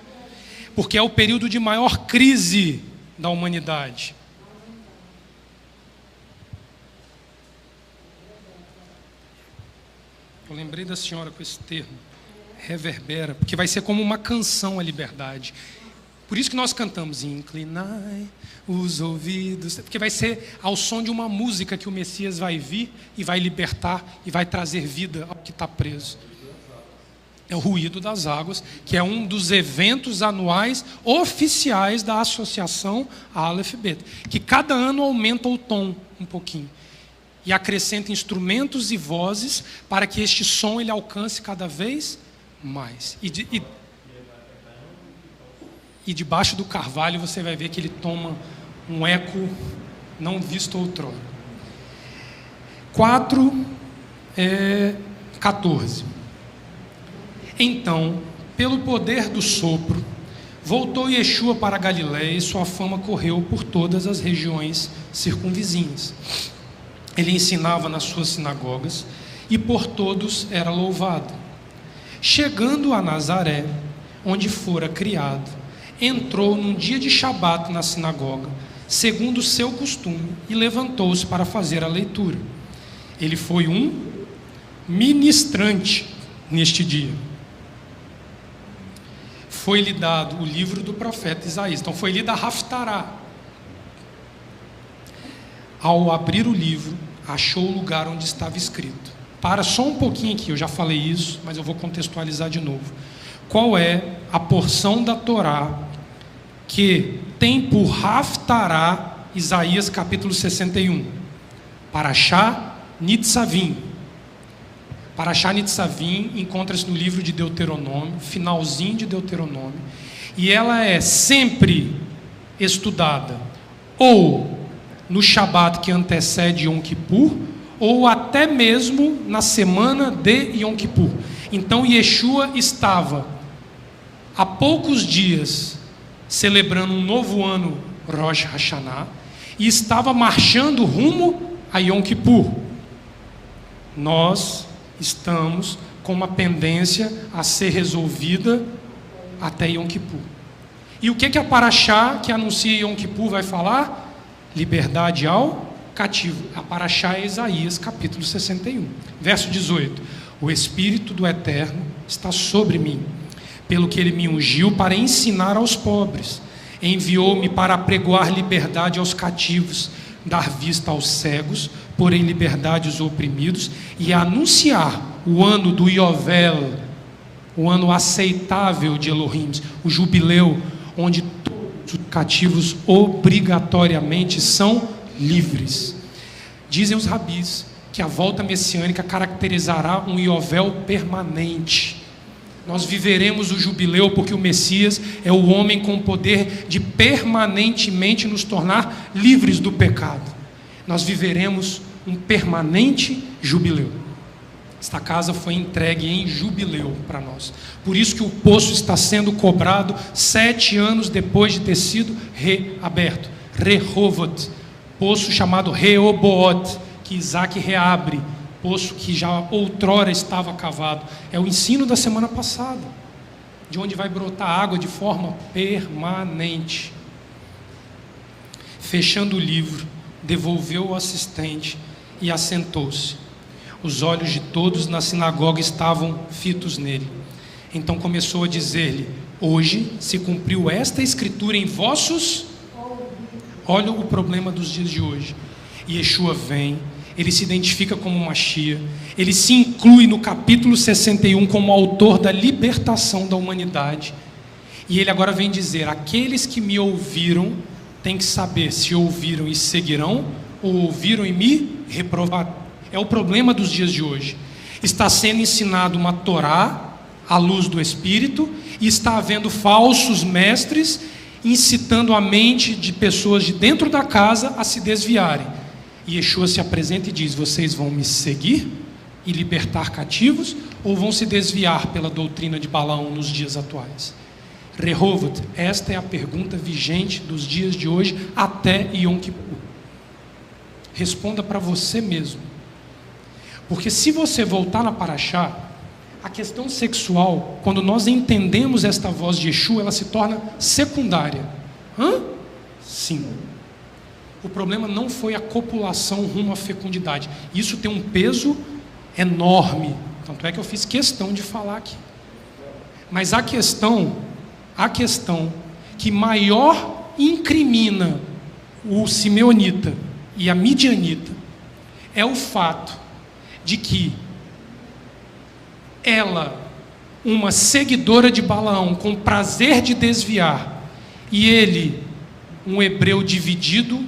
porque é o período de maior crise da humanidade. Eu lembrei da senhora com esse termo, reverbera, porque vai ser como uma canção a liberdade. Por isso que nós cantamos, inclinai os ouvidos, porque vai ser ao som de uma música que o Messias vai vir e vai libertar e vai trazer vida ao que está preso. É o ruído das águas, que é um dos eventos anuais oficiais da Associação Aleph Bet, que cada ano aumenta o tom um pouquinho e acrescenta instrumentos e vozes para que este som ele alcance cada vez mais. E debaixo do carvalho você vai ver que ele toma um eco não visto outrora. 4:14. Então, pelo poder do sopro, voltou Yeshua para a Galiléia e sua fama correu por todas as regiões circunvizinhas. Ele ensinava nas suas sinagogas e por todos era louvado. Chegando a Nazaré, onde fora criado, entrou num dia de Shabat na sinagoga, segundo o seu costume, e levantou-se para fazer a leitura. Ele foi um ministrante neste dia. Foi-lhe dado o livro do profeta Isaías. Então foi lida a Haftará. Ao abrir o livro, achou o lugar onde estava escrito. Para só um pouquinho aqui, eu já falei isso, mas eu vou contextualizar de novo. Qual é a porção da Torá que tem por Haftará Isaías capítulo 61? Parashá Nitzavim. Parashá Nitzavim encontra-se no livro de Deuteronômio, finalzinho de Deuteronômio, e ela é sempre estudada ou no Shabat que antecede Yom Kippur, ou até mesmo na semana de Yom Kippur. Então Yeshua estava há poucos dias celebrando um novo ano, Rosh Hashanah, e estava marchando rumo a Yom Kippur. Nós estamos com uma pendência a ser resolvida até Yom Kippur. E o que a Parashá que anuncia Yom Kippur vai falar? Liberdade ao cativo. A Parashá é Isaías capítulo 61, verso 18. O Espírito do Eterno está sobre mim, pelo que ele me ungiu para ensinar aos pobres, enviou-me para apregoar liberdade aos cativos, dar vista aos cegos, pôr em liberdade os oprimidos e anunciar o ano do Yovel, o ano aceitável de Elohim, o jubileu, onde todos Os cativos obrigatoriamente são livres. Dizem os rabis que a volta messiânica caracterizará um iovel permanente. Nós viveremos o jubileu porque o Messias é o homem com o poder de permanentemente nos tornar livres do pecado. Nós viveremos um permanente jubileu. Esta casa foi entregue em jubileu para nós. Por isso que o poço está sendo cobrado 7 anos depois de ter sido reaberto. Rehovot, poço chamado Rehoboot, que Isaac reabre, poço que já outrora estava cavado. É o ensino da semana passada, de onde vai brotar água de forma permanente. Fechando o livro, devolveu o assistente e assentou-se. Os olhos de todos na sinagoga estavam fitos nele. Então começou a dizer-lhe: hoje se cumpriu esta escritura em vossos... Olha o problema dos dias de hoje. Yeshua vem, ele se identifica como Mashiach, ele se inclui no capítulo 61 como autor da libertação da humanidade. E ele agora vem dizer: aqueles que me ouviram têm que saber se ouviram e seguirão, ou ouviram e me reprovaram. É o problema dos dias de hoje. Está sendo ensinado uma Torá à luz do Espírito, e está havendo falsos mestres incitando a mente de pessoas de dentro da casa a se desviarem. E Yeshua se apresenta e diz: vocês vão me seguir e libertar cativos, ou vão se desviar pela doutrina de Balaão nos dias atuais? Rehovot, esta é a pergunta vigente dos dias de hoje até Yom Kippur. Responda para você mesmo. Porque se você voltar na Paraxá, a questão sexual, quando nós entendemos esta voz de Yeshua, ela se torna secundária. Sim. O problema não foi a copulação rumo à fecundidade. Isso tem um peso enorme. Tanto é que eu fiz questão de falar aqui. Mas a questão que maior incrimina o simeonita e a midianita é o fato de que ela, uma seguidora de Balaão, com prazer de desviar, e ele, um hebreu dividido,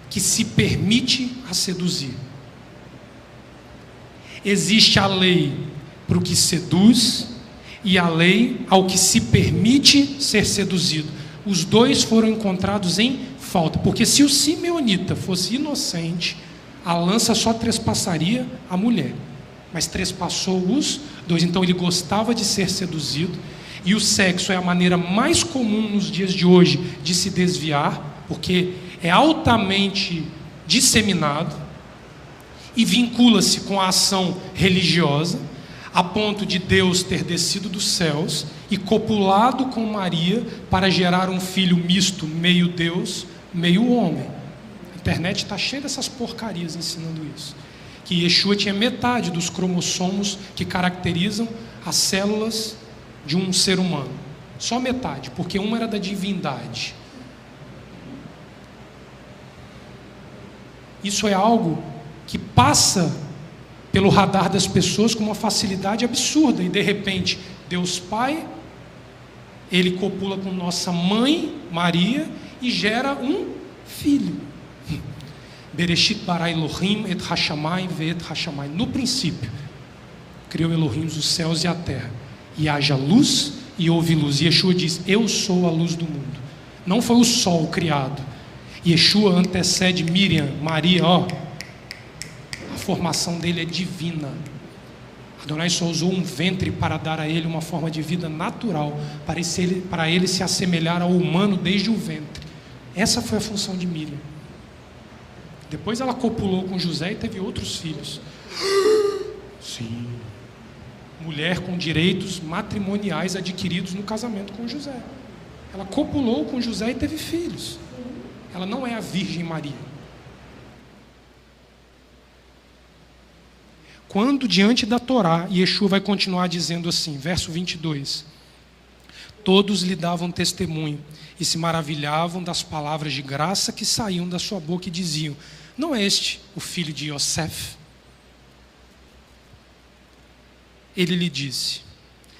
que se permite a seduzir. Existe a lei para o que seduz e a lei ao que se permite ser seduzido. Os dois foram encontrados em falta, porque se o simeonita fosse inocente, a lança só trespassaria a mulher, mas trespassou os dois. Então ele gostava de ser seduzido, e o sexo é a maneira mais comum nos dias de hoje de se desviar, porque é altamente disseminado e vincula-se com a ação religiosa, a ponto de Deus ter descido dos céus e copulado com Maria para gerar um filho misto, meio Deus, meio homem. A internet está cheia dessas porcarias ensinando isso. Que Yeshua tinha metade dos cromossomos que caracterizam as células de um ser humano. Só metade, porque uma era da divindade. Isso é algo que passa pelo radar das pessoas com uma facilidade absurda. E de repente, Deus Pai, ele copula com nossa mãe, Maria, e gera um filho. Bereshit bara Elohim et hashamayim ve'et hashamayim. No princípio, criou Elohim os céus e a terra. E haja luz e houve luz. E Yeshua diz: eu sou a luz do mundo. Não foi o sol criado. Yeshua antecede Miriam, Maria, a formação dele é divina. Adonai só usou um ventre para dar a ele uma forma de vida natural, para ele se assemelhar ao humano desde o ventre. Essa foi a função de Miriam. Depois ela copulou com José e teve outros filhos. Sim. Mulher com direitos matrimoniais adquiridos no casamento com José. Ela copulou com José e teve filhos. Ela não é a Virgem Maria. Quando diante da Torá, Yeshua vai continuar dizendo assim, verso 22. Todos lhe davam testemunho e se maravilhavam das palavras de graça que saíam da sua boca e diziam: não é este o filho de Yosef? Ele lhe disse: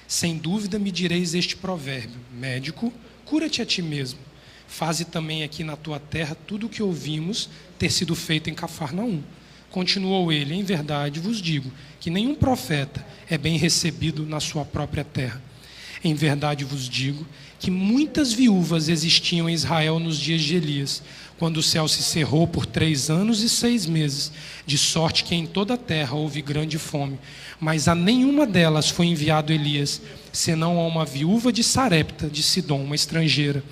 sem dúvida me direis este provérbio: médico, cura-te a ti mesmo. faze também aqui na tua terra tudo o que ouvimos ter sido feito em Cafarnaum. Continuou ele: em verdade vos digo que nenhum profeta é bem recebido na sua própria terra. Em verdade vos digo que muitas viúvas existiam em Israel nos dias de Elias, quando o céu se cerrou por 3 anos e 6 meses, de sorte que em toda a terra houve grande fome. Mas a nenhuma delas foi enviado Elias, senão a uma viúva de Sarepta, de Sidom, uma estrangeira.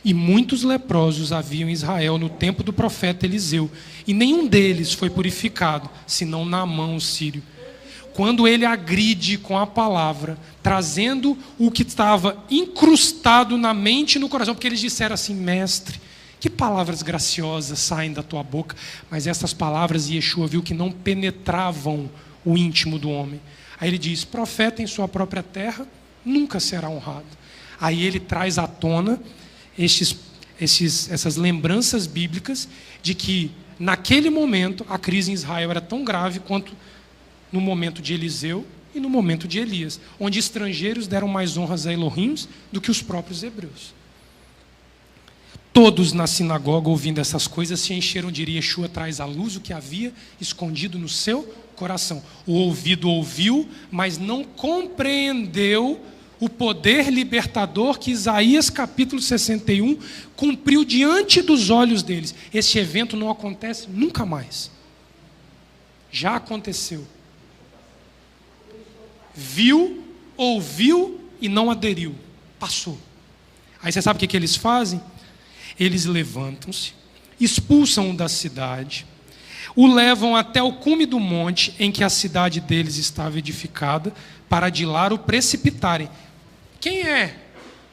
E muitos leprosos haviam em Israel no tempo do profeta Eliseu, e nenhum deles foi purificado, senão Naamã o sírio. Quando ele agride com a palavra, trazendo o que estava incrustado na mente e no coração, porque eles disseram assim: mestre, que palavras graciosas saem da tua boca, mas essas palavras Yeshua viu que não penetravam o íntimo do homem. Aí ele diz: profeta em sua própria terra nunca será honrado. Aí ele traz à tona essas lembranças bíblicas de que naquele momento a crise em Israel era tão grave quanto no momento de Eliseu e no momento de Elias, onde estrangeiros deram mais honras a Elohim do que os próprios hebreus. Todos na sinagoga, ouvindo essas coisas, se encheram de ira. Yeshua traz à luz o que havia escondido no seu coração. O ouvido ouviu, mas não compreendeu o poder libertador que Isaías capítulo 61 cumpriu diante dos olhos deles. Esse evento não acontece nunca mais. Já aconteceu. Viu, ouviu e não aderiu. Passou. Aí você sabe o que eles fazem? Eles levantam-se, expulsam-o da cidade, o levam até o cume do monte em que a cidade deles estava edificada, para de lá o precipitarem. Quem é,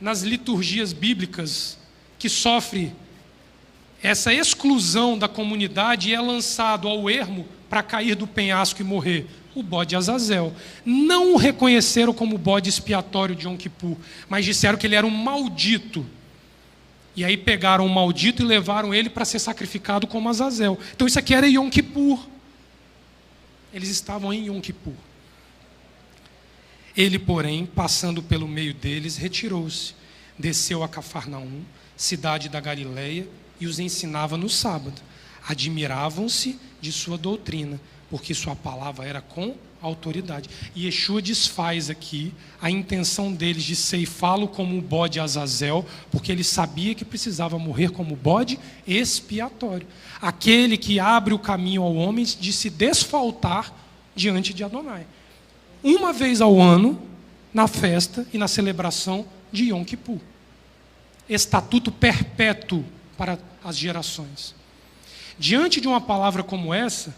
nas liturgias bíblicas, que sofre essa exclusão da comunidade e é lançado ao ermo para cair do penhasco e morrer? O bode Azazel. Não o reconheceram como bode expiatório de Yom Kippur, mas disseram que ele era um maldito. E aí pegaram o maldito e levaram ele para ser sacrificado como Azazel. Então isso aqui era Yom Kippur. Eles estavam em Yom Kippur. Ele, porém, passando pelo meio deles, retirou-se, desceu a Cafarnaum, cidade da Galileia, e os ensinava no sábado. Admiravam-se de sua doutrina, porque sua palavra era com autoridade. E Yeshua desfaz aqui a intenção deles de ceifá-lo como o bode Azazel, porque ele sabia que precisava morrer como bode expiatório. Aquele que abre o caminho ao homem de se desfaltar diante de Adonai. Uma vez ao ano, na festa e na celebração de Yom Kippur. Estatuto perpétuo para as gerações. Diante de uma palavra como essa,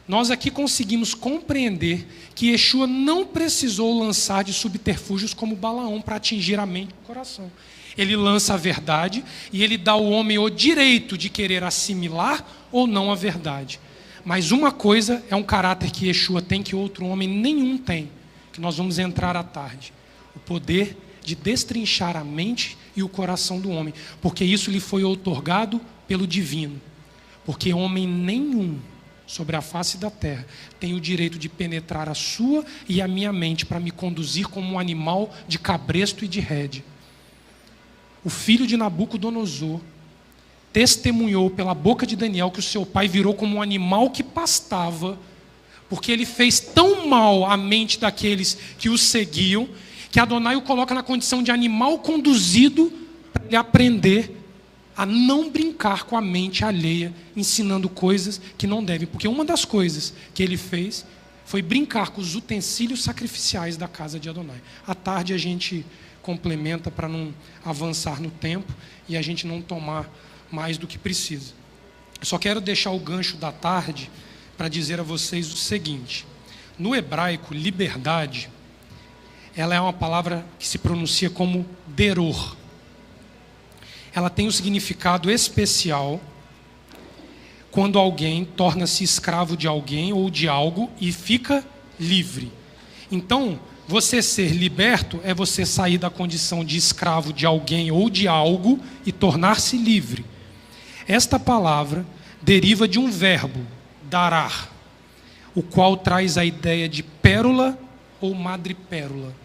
nós aqui conseguimos compreender que Yeshua não precisou lançar de subterfúgios como Balaão para atingir a mente e o coração. Ele lança a verdade e ele dá ao homem o direito de querer assimilar ou não a verdade. Mas uma coisa é um caráter que Yeshua tem que outro homem nenhum tem, que nós vamos entrar à tarde. O poder de destrinchar a mente e o coração do homem, porque isso lhe foi outorgado pelo divino. Porque homem nenhum sobre a face da terra tem o direito de penetrar a sua e a minha mente para me conduzir como um animal de cabresto e de rédea. O filho de Nabucodonosor testemunhou pela boca de Daniel que o seu pai virou como um animal que pastava, porque ele fez tão mal à mente daqueles que o seguiam, que Adonai o coloca na condição de animal conduzido para ele aprender a não brincar com a mente alheia, ensinando coisas que não devem. Porque uma das coisas que ele fez foi brincar com os utensílios sacrificiais da casa de Adonai. À tarde a gente complementa para não avançar no tempo e a gente não tomar mais do que precisa. Eu só quero deixar o gancho da tarde para dizer a vocês o seguinte. No hebraico, liberdade, ela é uma palavra que se pronuncia como deror. Ela tem um significado especial quando alguém torna-se escravo de alguém ou de algo e fica livre. Então, você ser liberto é você sair da condição de escravo de alguém ou de algo e tornar-se livre. Esta palavra deriva de um verbo, darar, o qual traz a ideia de pérola ou madrepérola.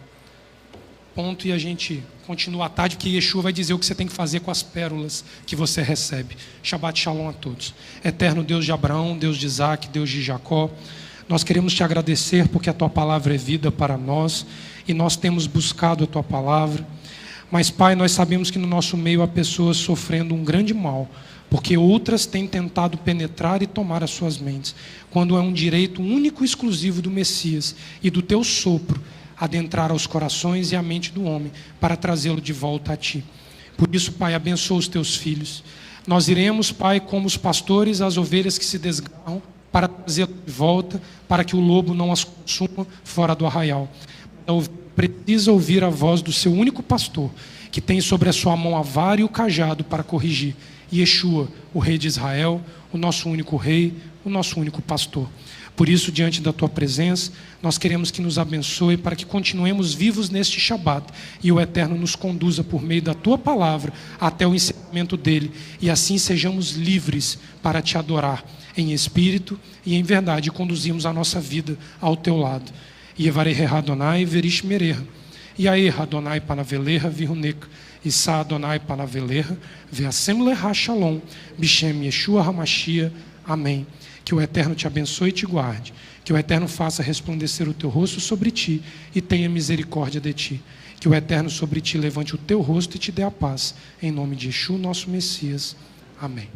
ponto e a gente continua à tarde, porque Yeshua vai dizer o que você tem que fazer com as pérolas que você recebe. Shabbat Shalom a todos. Eterno Deus de Abraão, Deus de Isaac, Deus de Jacó, nós queremos te agradecer porque a tua palavra é vida para nós e nós temos buscado a tua palavra. Mas, Pai, nós sabemos que no nosso meio há pessoas sofrendo um grande mal, porque outras têm tentado penetrar e tomar as suas mentes, quando é um direito único e exclusivo do Messias e do teu sopro adentrar aos corações e à mente do homem para trazê-lo de volta a ti. Por isso, Pai, abençoa os teus filhos. Nós iremos, Pai, como os pastores, as ovelhas que se desgarram, para trazê-lo de volta, para que o lobo não as consuma fora do arraial. Precisa ouvir a voz do seu único pastor, que tem sobre a sua mão a vara e o cajado para corrigir. Yeshua, o Rei de Israel, o nosso único Rei, o nosso único pastor. Por isso, diante da tua presença, nós queremos que nos abençoe para que continuemos vivos neste Shabat e o Eterno nos conduza por meio da tua palavra até o encerramento dele e assim sejamos livres para te adorar em espírito e em verdade e conduzimos a nossa vida ao teu lado. Yevarei Adonai verish mereha. Yair Adonai panaveleha vihunek. Issa Adonai panaveleha. Veasem leha shalom. Bishem Yeshua Hamashia. Amém. Que o Eterno te abençoe e te guarde. Que o Eterno faça resplandecer o teu rosto sobre ti e tenha misericórdia de ti. Que o Eterno sobre ti levante o teu rosto e te dê a paz. Em nome de Yeshua, nosso Messias. Amém.